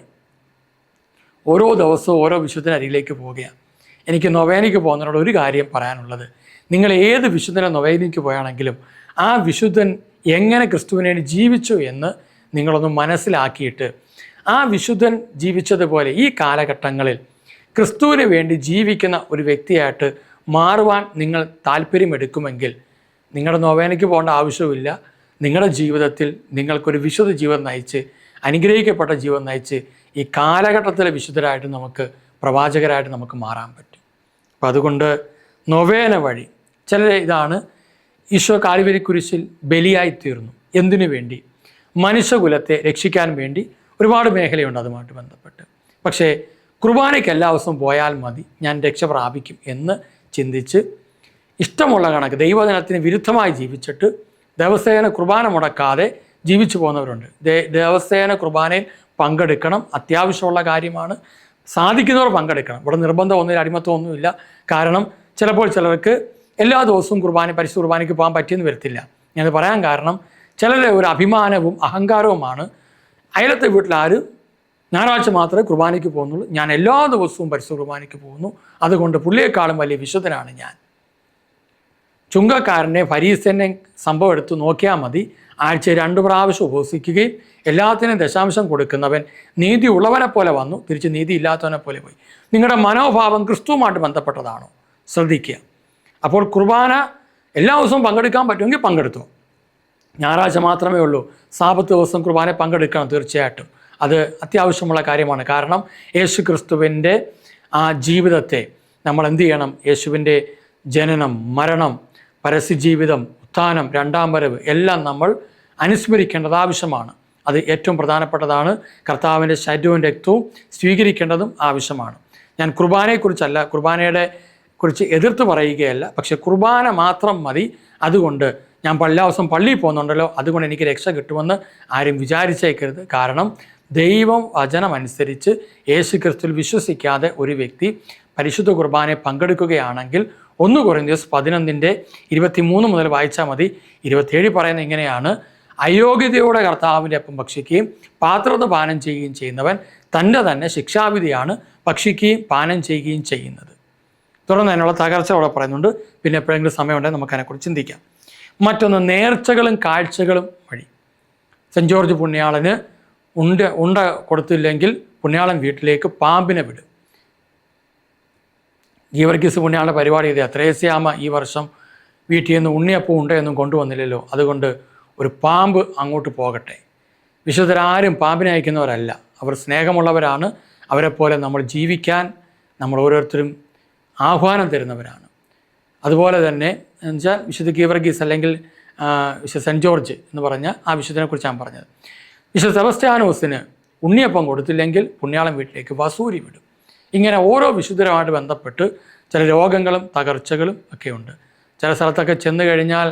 ഓരോ ദിവസവും ഓരോ വിശുദ്ധനരികിലേക്ക് പോവുകയാണ്. എനിക്ക് നൊവേനയ്ക്ക് പോകുന്നതിനോട് ഒരു കാര്യം പറയാനുള്ളത്, നിങ്ങൾ ഏത് വിശുദ്ധനെ നൊവേനയ്ക്ക് പോയാണെങ്കിലും ആ വിശുദ്ധൻ എങ്ങനെ ക്രിസ്തുവിന് വേണ്ടി ജീവിച്ചു എന്ന് നിങ്ങളൊന്ന് മനസ്സിലാക്കിയിട്ട് ആ വിശുദ്ധൻ ജീവിച്ചതുപോലെ ഈ കാലഘട്ടങ്ങളിൽ ക്രിസ്തുവിന് വേണ്ടി ജീവിക്കുന്ന ഒരു വ്യക്തിയായിട്ട് മാറുവാൻ നിങ്ങൾ താല്പര്യമെടുക്കുമെങ്കിൽ നിങ്ങളുടെ നൊവേനയ്ക്ക് പോകേണ്ട ആവശ്യമില്ല. നിങ്ങളുടെ ജീവിതത്തിൽ നിങ്ങൾക്കൊരു വിശുദ്ധ ജീവിതം നയിച്ച്, അനുഗ്രഹിക്കപ്പെട്ട ജീവിതം നയിച്ച് ഈ കാലഘട്ടത്തിലെ വിശുദ്ധരായിട്ട് നമുക്ക്, പ്രവാചകരായിട്ട് നമുക്ക് മാറാൻ പറ്റും. അപ്പം അതുകൊണ്ട് നൊവേന വഴി ഇതാണ്, ഈശോ കാൽവരി കുരിശിൽ ബലിയായി തീർന്നു. എന്തിനു വേണ്ടി? മനുഷ്യകുലത്തെ രക്ഷിക്കാൻ വേണ്ടി. ഒരുപാട് മേഖലയുണ്ട് അതുമായിട്ട് ബന്ധപ്പെട്ട്. പക്ഷേ കുർബാനയ്ക്ക് എല്ലാ ദിവസവും പോയാൽ മതി, ഞാൻ രക്ഷ പ്രാപിക്കും എന്ന് ചിന്തിച്ച് ഇഷ്ടമുള്ള കണക്ക് ദൈവജനത്തിന് വിരുദ്ധമായി ജീവിച്ചിട്ട് ദിവസേന കുർബാന മുടക്കാതെ ജീവിച്ചു പോകുന്നവരുണ്ട്. ദിവസേന കുർബാനയിൽ പങ്കെടുക്കണം, അത്യാവശ്യമുള്ള കാര്യമാണ്. സാധിക്കുന്നവർ പങ്കെടുക്കണം. ഇവിടെ നിർബന്ധമൊന്നുമില്ല, അടിമത്വമൊന്നുമില്ല. കാരണം ചിലപ്പോൾ ചിലർക്ക് എല്ലാ ദിവസവും പരിശുദ്ധ കുർബാനയ്ക്ക് പോകാൻ പറ്റിയെന്ന് വരത്തില്ല. ഞാനത് പറയാൻ കാരണം ചിലരുടെ ഒരു അഭിമാനവും അഹങ്കാരവുമാണ്, അയലത്തെ വീട്ടിലാരും ഞായറാഴ്ച മാത്രമേ കുർബാനയ്ക്ക് പോകുന്നുള്ളൂ, ഞാൻ എല്ലാ ദിവസവും പരിശുദ്ധ കുർബാനയ്ക്ക് പോകുന്നു, അതുകൊണ്ട് പുള്ളിയെക്കാളും വലിയ വിശുദ്ധനാണ് ഞാൻ. ചുങ്കക്കാരനെ ഫരീസനെ സംഭവം എടുത്ത് നോക്കിയാൽ മതി. ആഴ്ച 2 പ്രാവശ്യം ഉപവസിക്കുകയും എല്ലാത്തിനും ദശാംശം കൊടുക്കുന്നവൻ നീതി ഉള്ളവനെ പോലെ വന്നു, തിരിച്ച് നീതി ഇല്ലാത്തവനെ പോലെ പോയി. നിങ്ങളുടെ മനോഭാവം ക്രിസ്തുവുമായിട്ട് ബന്ധപ്പെട്ടതാണോ? ശ്രദ്ധിക്കുക. അപ്പോൾ കുർബാന എല്ലാ ദിവസവും പങ്കെടുക്കാൻ പറ്റുമെങ്കിൽ പങ്കെടുത്തു. ഞായറാഴ്ച മാത്രമേ ഉള്ളൂ, സാബത്ത് ദിവസം കുർബാന പങ്കെടുക്കണം തീർച്ചയായിട്ടും. അത് അത്യാവശ്യമുള്ള കാര്യമാണ്. കാരണം യേശു ക്രിസ്തുവിൻ്റെ ആ ജീവിതത്തെ നമ്മൾ എന്ത് ചെയ്യണം? യേശുവിൻ്റെ ജനനം, മരണം, പരസ്യജീവിതം, ഉത്ഥാനം, 2ാം വരവ് എല്ലാം നമ്മൾ അനുസ്മരിക്കേണ്ടത് ആവശ്യമാണ്. അത് ഏറ്റവും പ്രധാനപ്പെട്ടതാണ്. കർത്താവിൻ്റെ ശരീരവും രക്തവും സ്വീകരിക്കേണ്ടതും ആവശ്യമാണ്. ഞാൻ കുർബാനയെക്കുറിച്ചല്ല, കുർബാനയുടെ കുറിച്ച് എതിർത്ത് പറയുകയല്ല, പക്ഷെ കുർബാന മാത്രം മതി, അതുകൊണ്ട് ഞാൻ എല്ലാ ദിവസവും പള്ളിയിൽ പോകുന്നുണ്ടല്ലോ അതുകൊണ്ട് എനിക്ക് രക്ഷ കിട്ടുമെന്ന് ആരും വിചാരിച്ചേക്കരുത്. കാരണം ദൈവം വചനമനുസരിച്ച് യേശു ക്രിസ്തുവിൽ വിശ്വസിക്കാതെ ഒരു വ്യക്തി പരിശുദ്ധ കുർബാനയെ പങ്കെടുക്കുകയാണെങ്കിൽ 1 കൊരിന്ത്യസ് 11:23 മുതൽ വായിച്ചാൽ മതി. 27 പറയുന്നത് ഇങ്ങനെയാണ്: അയോഗ്യതയോടെ കർത്താവിൻ്റെ അപ്പം ഭക്ഷിക്കുകയും പാത്രത പാനം ചെയ്യുകയും ചെയ്യുന്നവൻ തന്നെ ശിക്ഷാവിധിയാണ് ഭക്ഷിക്കുകയും പാനം ചെയ്യുകയും ചെയ്യുന്നത്. തുടർന്ന് അതിനുള്ള തകർച്ച അവിടെ പറയുന്നുണ്ട്. പിന്നെ എപ്പോഴെങ്കിലും സമയമുണ്ടെങ്കിൽ നമുക്ക് അതിനെക്കുറിച്ച് ചിന്തിക്കാം. മറ്റൊന്ന് നേർച്ചകളും കാഴ്ചകളും വഴി. സെൻറ്റ് ജോർജ് പുണ്യാളന് ഉണ്ട കൊടുത്തില്ലെങ്കിൽ പുണ്യാളൻ വീട്ടിലേക്ക് പാമ്പിനെ വിടും. ഗീവർഗീസ് പുണ്യാളൻ്റെ പരിപാടി ചെയ്ത ത്രേസ്യാമ്മ ഈ വർഷം വീട്ടിൽ നിന്ന് ഉണ്ണിയപ്പം ഉണ്ടയൊന്നും കൊണ്ടുവന്നില്ലല്ലോ, അതുകൊണ്ട് ഒരു പാമ്പ് അങ്ങോട്ട് പോകട്ടെ. വിശുദ്ധരാരും പാമ്പിനെ അയക്കുന്നവരല്ല, അവർ സ്നേഹമുള്ളവരാണ്. അവരെപ്പോലെ നമ്മൾ ജീവിക്കാൻ നമ്മൾ ഓരോരുത്തരും ആഹ്വാനം തരുന്നവരാണ്. അതുപോലെ തന്നെ എന്നുവെച്ചാൽ വിശുദ്ധ ഗീവർഗീസ് അല്ലെങ്കിൽ വിശുദ്ധ സെൻറ്റ് ജോർജ് എന്ന് പറഞ്ഞ ആ വിശുദ്ധനെക്കുറിച്ച് ഞാൻ പറഞ്ഞത്. വിശുദ്ധ സെബസ്ത്യാനോസിന് ഉണ്ണിയപ്പം കൊടുത്തില്ലെങ്കിൽ പുണ്യാളൻ വീട്ടിലേക്ക് വസൂരി വിടും. ഇങ്ങനെ ഓരോ വിശുദ്ധരുമായിട്ട് ബന്ധപ്പെട്ട് ചില രോഗങ്ങളും തകർച്ചകളും ഒക്കെ ഉണ്ട്. ചില സ്ഥലത്തൊക്കെ ചെന്ന് കഴിഞ്ഞാൽ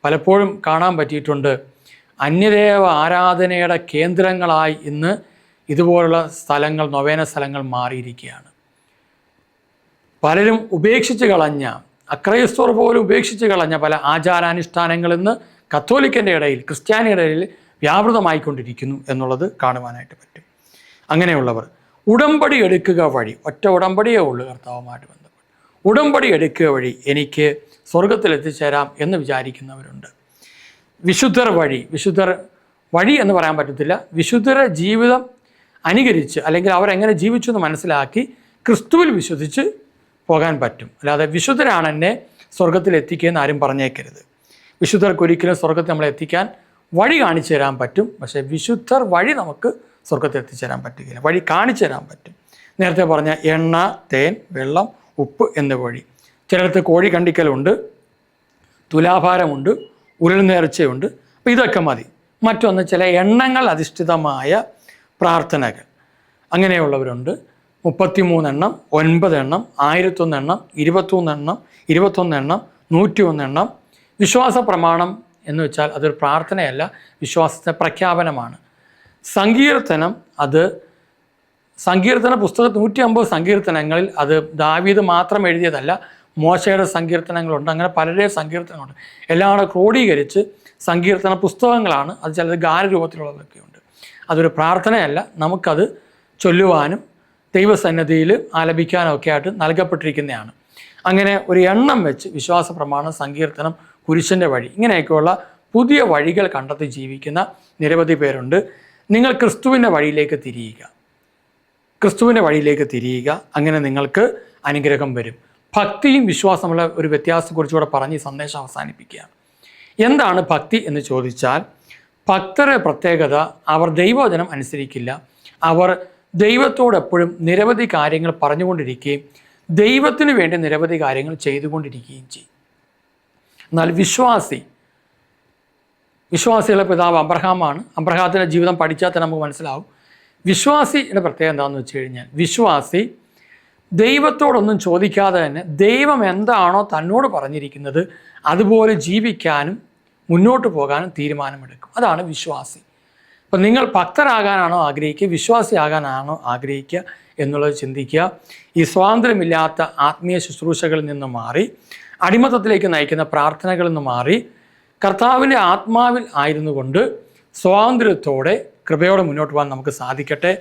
പലപ്പോഴും കാണാൻ പറ്റിയിട്ടുണ്ട്, അന്യദേവ ആരാധനയുടെ കേന്ദ്രങ്ങളായി ഇന്ന് ഇതുപോലുള്ള സ്ഥലങ്ങൾ, നൊവേന സ്ഥലങ്ങൾ മാറിയിരിക്കുകയാണ്. പലരും ഉപേക്ഷിച്ച് കളഞ്ഞ, അക്രൈസ്തവർ പോലും ഉപേക്ഷിച്ച് കളഞ്ഞ പല ആചാരാനുഷ്ഠാനങ്ങൾ ഇന്ന് കത്തോലിക്കൻ്റെ ഇടയിൽ, ക്രിസ്ത്യാനിയുടെ ഇടയിൽ വ്യാപൃതമായിക്കൊണ്ടിരിക്കുന്നു എന്നുള്ളത് കാണുവാനായിട്ട് പറ്റും. അങ്ങനെയുള്ളവർ ഉടമ്പടി എടുക്കുക വഴി, ഒറ്റ ഉടമ്പടിയേ ഉള്ളൂ കർത്താവുമായിട്ട് ബന്ധപ്പെട്ട്, ഉടമ്പടി എടുക്കുക വഴി എനിക്ക് സ്വർഗത്തിൽ എത്തിച്ചേരാം എന്ന് വിചാരിക്കുന്നവരുണ്ട്. വിശുദ്ധർ വഴി എന്ന് പറയാൻ പറ്റത്തില്ല, വിശുദ്ധരെ ജീവിതം അനുകരിച്ച് അല്ലെങ്കിൽ അവരെങ്ങനെ ജീവിച്ചു എന്ന് മനസ്സിലാക്കി ക്രിസ്തുവിൽ വിശ്വസിച്ച് പോകാൻ പറ്റും. അല്ലാതെ വിശുദ്ധരാണ് എന്നെ സ്വർഗത്തിൽ എത്തിക്കുകയെന്ന് ആരും പറഞ്ഞേക്കരുത്. വിശുദ്ധർക്ക് ഒരിക്കലും സ്വർഗത്തിൽ നമ്മളെ എത്തിക്കാൻ വഴി കാണിച്ചു തരാൻ പറ്റും, പക്ഷേ വിശുദ്ധർ വഴി നമുക്ക് സ്വർഗത്തിൽ എത്തിച്ചേരാൻ പറ്റുകയില്ല. വഴി കാണിച്ചു തരാൻ പറ്റും. നേരത്തെ പറഞ്ഞ എണ്ണ, തേൻ, വെള്ളം, ഉപ്പ് എന്നിവ വഴി. ചിലടത്ത് കോഴി കണ്ടിക്കലുണ്ട്, തുലാഭാരമുണ്ട്, ഉരുൾനേർച്ചയുണ്ട്. അപ്പോൾ ഇതൊക്കെ മതി. മറ്റൊന്ന് ചില എണ്ണങ്ങൾ അധിഷ്ഠിതമായ പ്രാർത്ഥനകൾ, അങ്ങനെയുള്ളവരുണ്ട്. 33 എണ്ണം, 9 എണ്ണം, 1001 എണ്ണം, 21 എണ്ണം, 21 എണ്ണം, 101 എണ്ണം. വിശ്വാസ പ്രമാണം എന്ന് വെച്ചാൽ അതൊരു പ്രാർത്ഥനയല്ല, വിശ്വാസത്തെ പ്രഖ്യാപനമാണ്. സങ്കീർത്തനം, അത് സങ്കീർത്തന പുസ്തകത്തിൽ 150 സങ്കീർത്തനങ്ങളിൽ അത് ദാവീദ് മാത്രം എഴുതിയതല്ല, മോശയുടെ സങ്കീർത്തനങ്ങളുണ്ട്. അങ്ങനെ പലരുടെയും സങ്കീർത്തനങ്ങളുണ്ട്. എല്ലാം കൂടെ ക്രോഡീകരിച്ച് സങ്കീർത്തന പുസ്തകങ്ങളാണ്. അത് ചിലത് ഗാനരൂപത്തിലുള്ളതൊക്കെയുണ്ട്. അതൊരു പ്രാർത്ഥനയല്ല, നമുക്കത് ചൊല്ലുവാനും ദൈവസന്നിധിയിൽ ആലപിക്കാനും ഒക്കെ ആയിട്ട് നൽകപ്പെട്ടിരിക്കുന്നതാണ്. അങ്ങനെ ഒരു എണ്ണം വെച്ച് വിശ്വാസ പ്രമാണം, സങ്കീർത്തനം, കുരിശൻ്റെ വഴി, ഇങ്ങനെയൊക്കെയുള്ള പുതിയ വഴികൾ കണ്ടെത്തി ജീവിക്കുന്ന നിരവധി പേരുണ്ട്. നിങ്ങൾ ക്രിസ്തുവിൻ്റെ വഴിയിലേക്ക് തിരിയുക, ക്രിസ്തുവിൻ്റെ വഴിയിലേക്ക് തിരിയുക. അങ്ങനെ നിങ്ങൾക്ക് അനുഗ്രഹം വരും. ഭക്തിയും വിശ്വാസമുള്ള ഒരു വ്യത്യാസത്തെക്കുറിച്ചുകൂടെ പറഞ്ഞ് ഈ സന്ദേശം അവസാനിപ്പിക്കുകയാണ്. എന്താണ് ഭക്തി എന്ന് ചോദിച്ചാൽ, ഭക്തരുടെ പ്രത്യേകത അവർ ദൈവവചനം അനുസരിക്കില്ല. അവർ ദൈവത്തോടെപ്പോഴും നിരവധി കാര്യങ്ങൾ പറഞ്ഞുകൊണ്ടിരിക്കുകയും ദൈവത്തിനു വേണ്ടി നിരവധി കാര്യങ്ങൾ ചെയ്തുകൊണ്ടിരിക്കുകയും ചെയ്യും. എന്നാൽ വിശ്വാസികളുടെ പിതാവ് അബ്രഹാമാണ്. അബ്രഹാത്തിൻ്റെ ജീവിതം പഠിച്ചാൽ തന്നെ നമുക്ക് മനസ്സിലാവും. വിശ്വാസിയുടെ പ്രത്യേകത എന്താണെന്ന് വെച്ച് കഴിഞ്ഞാൽ, വിശ്വാസി ദൈവത്തോടൊന്നും ചോദിക്കാതെ തന്നെ ദൈവം എന്താണോ തന്നോട് പറഞ്ഞിരിക്കുന്നത് അതുപോലെ ജീവിക്കാനും മുന്നോട്ട് പോകാനും തീരുമാനമെടുക്കും. അതാണ് വിശ്വാസി. അപ്പം നിങ്ങൾ ഭക്തരാകാനാണോ ആഗ്രഹിക്കുക, വിശ്വാസിയാകാനാണോ ആഗ്രഹിക്കുക എന്നുള്ളത് ചിന്തിക്കുക. ഈ സ്വാതന്ത്ര്യമില്ലാത്ത ആത്മീയ ശുശ്രൂഷകളിൽ നിന്ന് മാറി, അടിമത്തത്തിലേക്ക് നയിക്കുന്ന പ്രാർത്ഥനകളിൽ നിന്ന് മാറി, കർത്താവിൻ്റെ ആത്മാവിൽ ആയിരുന്നു കൊണ്ട് സ്വാതന്ത്ര്യത്തോടെ കൃപയോടെ മുന്നോട്ട് പോകാൻ നമുക്ക് സാധിക്കട്ടെ.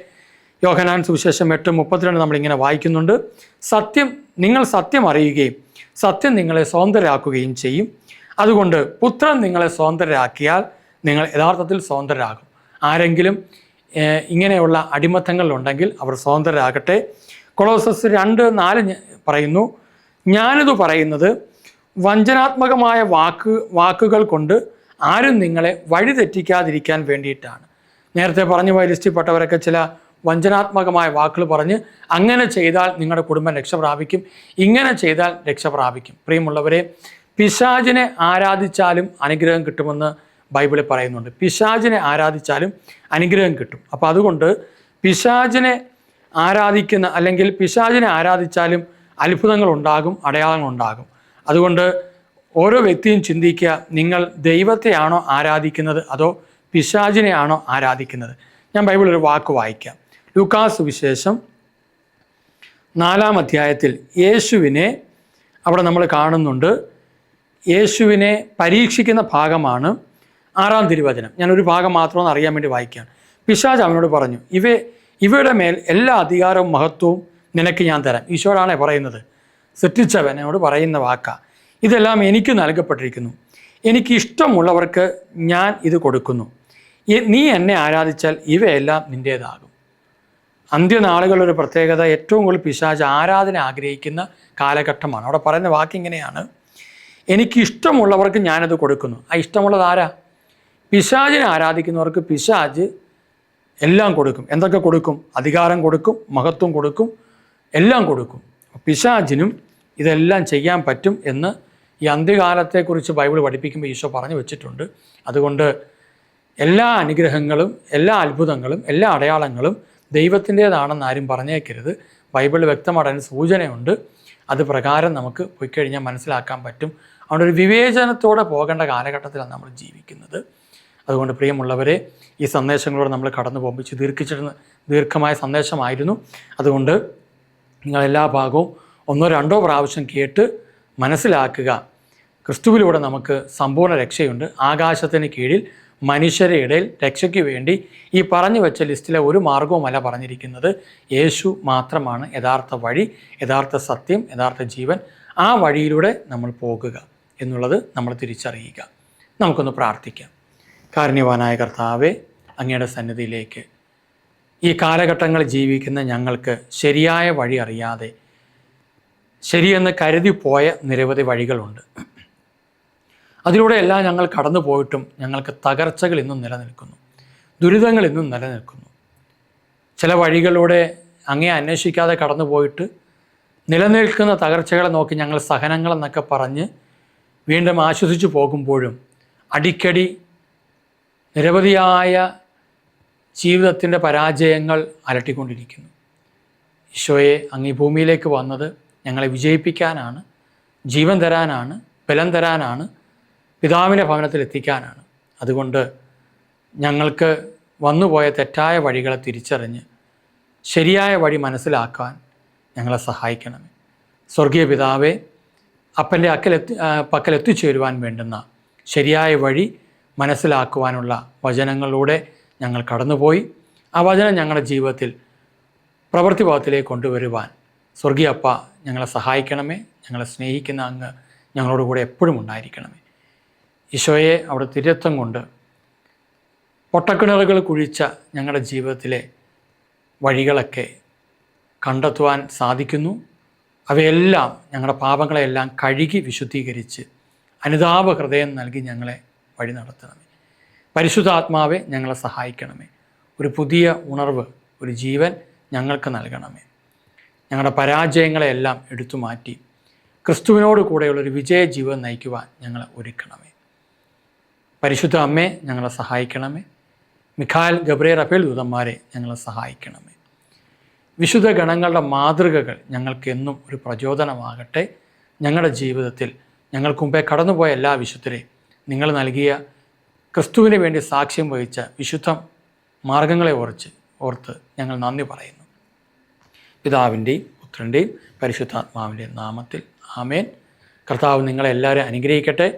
യോഹന്നാൻ സുവിശേഷം 8:32 നമ്മളിങ്ങനെ വായിക്കുന്നുണ്ട്. നിങ്ങൾ സത്യം അറിയുകയും സത്യം നിങ്ങളെ സ്വതന്ത്രരാക്കുകയും ചെയ്യും. അതുകൊണ്ട് പുത്രൻ നിങ്ങളെ സ്വതന്ത്രരാക്കിയാൽ നിങ്ങൾ യഥാർത്ഥത്തിൽ സ്വതന്ത്രരാകും. ആരെങ്കിലും ഇങ്ങനെയുള്ള അടിമത്തങ്ങളിലുണ്ടെങ്കിൽ അവർ സ്വതന്ത്രരാകട്ടെ. കൊളോസസ് 2:4 പറയുന്നു, ഞാനിത് പറയുന്നത് വഞ്ചനാത്മകമായ വാക്കുകൾ കൊണ്ട് ആരും നിങ്ങളെ വഴിതെറ്റിക്കാതിരിക്കാൻ വേണ്ടിയിട്ടാണ്. നേരത്തെ പറഞ്ഞു പോയ ലിസ്റ്റിൽപ്പെട്ടവരൊക്കെ ചില വഞ്ചനാത്മകമായ വാക്കുകൾ പറഞ്ഞ് അങ്ങനെ ചെയ്താൽ നിങ്ങളുടെ കുടുംബം രക്ഷപ്രാപിക്കും, ഇങ്ങനെ ചെയ്താൽ രക്ഷപ്രാപിക്കും. പ്രിയമുള്ളവരെ, പിശാചിനെ ആരാധിച്ചാലും അനുഗ്രഹം കിട്ടുമെന്ന് ബൈബിളിൽ പറയുന്നുണ്ട്. പിശാചിനെ ആരാധിച്ചാലും അനുഗ്രഹം കിട്ടും. അപ്പോൾ അതുകൊണ്ട് പിശാചിനെ ആരാധിച്ചാലും അത്ഭുതങ്ങൾ ഉണ്ടാകും, അടയാളങ്ങൾ ഉണ്ടാകും. അതുകൊണ്ട് ഓരോ വ്യക്തിയും ചിന്തിക്കുക, നിങ്ങൾ ദൈവത്തെയാണോ ആരാധിക്കുന്നത് അതോ പിശാചിനെയാണോ ആരാധിക്കുന്നത്? ഞാൻ ബൈബിളിൽ ഒരു വാക്ക് വായിക്കാം. ലൂക്കാസ് സുവിശേഷം 4-ാം അധ്യായത്തിൽ യേശുവിനെ അവിടെ നമ്മൾ കാണുന്നുണ്ട്. യേശുവിനെ പരീക്ഷിക്കുന്ന ഭാഗമാണ് 6-ാം തിരുവചനം. ഞാനൊരു ഭാഗം മാത്രമെന്ന് അറിയാൻ വേണ്ടി വായിക്കുകയാണ്. പിശാച് അവനോട് പറഞ്ഞു, ഇവയുടെ മേൽ എല്ലാ അധികാരവും മഹത്വവും നിനക്ക് ഞാൻ തരാം. ഈശോടാണേ പറയുന്നത്. സൃഷ്ടിച്ചവനോട് പറയുന്ന വാക്കാ. ഇതെല്ലാം എനിക്ക് നൽകപ്പെട്ടിരിക്കുന്നു. എനിക്ക് ഇഷ്ടമുള്ളവർക്ക് ഞാൻ ഇത് കൊടുക്കുന്നു. നീ എന്നെ ആരാധിച്ചാൽ ഇവയെല്ലാം നിൻ്റേതാകും. അന്ത്യനാളുകളുടെ പ്രത്യേകത, ഏറ്റവും കൂടുതൽ പിശാച് ആരാധന ആഗ്രഹിക്കുന്ന കാലഘട്ടമാണ്. അവിടെ പറയുന്ന വാക്കിങ്ങനെയാണ്, എനിക്ക് ഇഷ്ടമുള്ളവർക്ക് ഞാനത് കൊടുക്കുന്നു. ആ ഇഷ്ടമുള്ളത് ആരാ? പിശാചിനെ ആരാധിക്കുന്നവർക്ക് പിശാച് എല്ലാം കൊടുക്കും. എന്തൊക്കെ കൊടുക്കും? അധികാരം കൊടുക്കും, മഹത്വം കൊടുക്കും, എല്ലാം കൊടുക്കും. പിശാചിനും ഇതെല്ലാം ചെയ്യാൻ പറ്റും എന്ന് ഈ അന്ത്യകാലത്തെക്കുറിച്ച് ബൈബിൾ പഠിപ്പിക്കുമ്പോൾ ഈശോ പറഞ്ഞു വെച്ചിട്ടുണ്ട്. അതുകൊണ്ട് എല്ലാ അനുഗ്രഹങ്ങളും എല്ലാ അത്ഭുതങ്ങളും എല്ലാ അടയാളങ്ങളും ദൈവത്തിൻ്റേതാണെന്ന് ആരും പറഞ്ഞേക്കരുത്. ബൈബിളിൽ വ്യക്തമായിട്ട് അതിന് സൂചനയുണ്ട്. അത് പ്രകാരം നമുക്ക് പോയിക്കഴിഞ്ഞാൽ മനസ്സിലാക്കാൻ പറ്റും. അതുകൊണ്ട് ഒരു വിവേചനത്തോടെ പോകേണ്ട കാലഘട്ടത്തിലാണ് നമ്മൾ ജീവിക്കുന്നത്. അതുകൊണ്ട് പ്രിയമുള്ളവരെ, ഈ സന്ദേശങ്ങളോട് നമ്മൾ കടന്നു പോകുമ്പോൾ ദീർഘമായ സന്ദേശമായിരുന്നു. അതുകൊണ്ട് നിങ്ങളെല്ലാ ഭാഗവും 1-2 പ്രാവശ്യം കേട്ട് മനസ്സിലാക്കുക. ക്രിസ്തുവിലൂടെ നമുക്ക് സമ്പൂർണ്ണ രക്ഷയുണ്ട്. ആകാശത്തിന് കീഴിൽ മനുഷ്യരുടെ ഇടയിൽ രക്ഷയ്ക്ക് വേണ്ടി ഈ പറഞ്ഞു വെച്ച ലിസ്റ്റിലെ ഒരു മാർഗവുമല്ല പറഞ്ഞിരിക്കുന്നത്. യേശു മാത്രമാണ് യഥാർത്ഥ വഴി, യഥാർത്ഥ സത്യം, യഥാർത്ഥ ജീവൻ. ആ വഴിയിലൂടെ നമ്മൾ പോകുക എന്നുള്ളത് നമ്മൾ തിരിച്ചറിയുക. നമുക്കൊന്ന് പ്രാർത്ഥിക്കാം. കാരുണ്യവാനായ കർത്താവേ, അങ്ങയുടെ സന്നിധിയിലേക്ക് ഈ കാലഘട്ടങ്ങളിൽ ജീവിക്കുന്ന ഞങ്ങൾക്ക് ശരിയായ വഴി അറിയാതെ ശരിയെന്ന് കരുതിപ്പോയ നിരവധി വഴികളുണ്ട്. അതിലൂടെ എല്ലാം ഞങ്ങൾ കടന്നു പോയിട്ടും ഞങ്ങൾക്ക് തകർച്ചകൾ ഇന്നും നിലനിൽക്കുന്നു, ദുരിതങ്ങൾ ഇന്നും നിലനിൽക്കുന്നു. ചില വഴികളിലൂടെ അങ്ങേ അന്വേഷിക്കാതെ കടന്നു പോയിട്ട് നിലനിൽക്കുന്ന തകർച്ചകളെ നോക്കി ഞങ്ങൾ സഹനങ്ങളെന്നൊക്കെ പറഞ്ഞ് വീണ്ടും ആശ്വസിച്ചു പോകുമ്പോഴും അടിക്കടി നിരവധിയായ ജീവിതത്തിൻ്റെ പരാജയങ്ങൾ അലട്ടിക്കൊണ്ടിരിക്കുന്നു. ഈശോയെ, അങ്ങ് ഈ ഭൂമിയിലേക്ക് വന്നത് ഞങ്ങളെ വിജയിപ്പിക്കാനാണ്, ജീവൻ തരാനാണ്, ബലം തരാനാണ്, പിതാവിൻ്റെ ഭവനത്തിൽ എത്തിക്കാനാണ്. അതുകൊണ്ട് ഞങ്ങൾക്ക് വന്നുപോയ തെറ്റായ വഴികളെ തിരിച്ചറിഞ്ഞ് ശരിയായ വഴി മനസ്സിലാക്കാൻ ഞങ്ങളെ സഹായിക്കണമേ. സ്വർഗീയ പിതാവേ, അപ്പൻ്റെ പക്കൽ എത്തിച്ചേരുവാൻ വേണ്ടുന്ന ശരിയായ വഴി മനസ്സിലാക്കുവാനുള്ള വചനങ്ങളിലൂടെ ഞങ്ങൾ കടന്നുപോയി. ആ വചനം ഞങ്ങളുടെ ജീവിതത്തിൽ പ്രവൃത്തിഭാഗത്തിലേക്ക് കൊണ്ടുവരുവാൻ സ്വർഗീയ അപ്പ ഞങ്ങളെ സഹായിക്കണമേ. ഞങ്ങളെ സ്നേഹിക്കുന്ന അങ്ങ് ഞങ്ങളോട് കൂടെ എപ്പോഴും ഉണ്ടായിരിക്കണമേ. ഈശോയെ, അവിടെ തിരുത്തം കൊണ്ട് പൊട്ടക്കിണറുകൾ കുഴിച്ച ഞങ്ങളുടെ ജീവിതത്തിലെ വഴികളൊക്കെ കണ്ടെത്തുവാൻ സാധിക്കുന്നു. അവയെല്ലാം ഞങ്ങളുടെ പാപങ്ങളെല്ലാം കഴുകി വിശുദ്ധീകരിച്ച് അനുതാപ ഹൃദയം നൽകി ഞങ്ങളെ വഴി നടത്തണമേ. പരിശുദ്ധാത്മാവെ, ഞങ്ങളെ സഹായിക്കണമേ. ഒരു പുതിയ ഉണർവ്, ഒരു ജീവൻ ഞങ്ങൾക്ക് നൽകണമേ. ഞങ്ങളുടെ പരാജയങ്ങളെല്ലാം എടുത്തു മാറ്റി ക്രിസ്തുവിനോട് കൂടെയുള്ളൊരു വിജയ ജീവൻ നയിക്കുവാൻ ഞങ്ങളെ ഒരുക്കണമേ. പരിശുദ്ധ അമ്മേ, ഞങ്ങളെ സഹായിക്കണമേ. മിഖായേൽ, ഗബ്രിയേൽ, റഫേൽ ദൂതന്മാരെ ഞങ്ങളെ സഹായിക്കണമേ. വിശുദ്ധ ഗണങ്ങളുടെ മാതൃകകൾ ഞങ്ങൾക്കെന്നും ഒരു പ്രചോദനമാകട്ടെ. ഞങ്ങളുടെ ജീവിതത്തിൽ ഞങ്ങൾക്ക് മുമ്പേ കടന്നുപോയ എല്ലാ വിശുദ്ധരെയും നിങ്ങൾ നൽകിയ ക്രിസ്തുവിന് വേണ്ടി സാക്ഷ്യം വഹിച്ച വിശുദ്ധ മാർഗങ്ങളെ ഓർത്ത് ഞങ്ങൾ നന്ദി പറയുന്നു. പിതാവിൻ്റെയും പുത്രൻ്റെയും പരിശുദ്ധാത്മാവിൻ്റെയും നാമത്തിൽ ആമേൻ. കർത്താവ് നിങ്ങളെല്ലാവരും അനുഗ്രഹിക്കട്ടെ.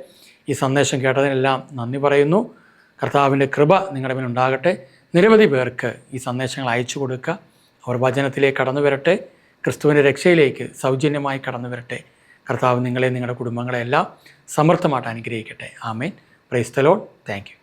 ഈ സന്ദേശം കേട്ടതിനെല്ലാം നന്ദി പറയുന്നു. കർത്താവിൻ്റെ കൃപ നിങ്ങളുടെ മേൽ ഉണ്ടാകട്ടെ. നിരവധി പേർക്ക് ഈ സന്ദേശങ്ങൾ അയച്ചു കൊടുക്കുക. അവർ വചനത്തിലേക്ക് കടന്നു വരട്ടെ, ക്രിസ്തുവിൻ്റെ രക്ഷയിലേക്ക് സൗജന്യമായി കടന്നു വരട്ടെ. കർത്താവ് നിങ്ങളെ, നിങ്ങളുടെ കുടുംബങ്ങളെല്ലാം സമർത്ഥമായിട്ട് അനുഗ്രഹിക്കട്ടെ. Amen. Praise the Lord. Thank U.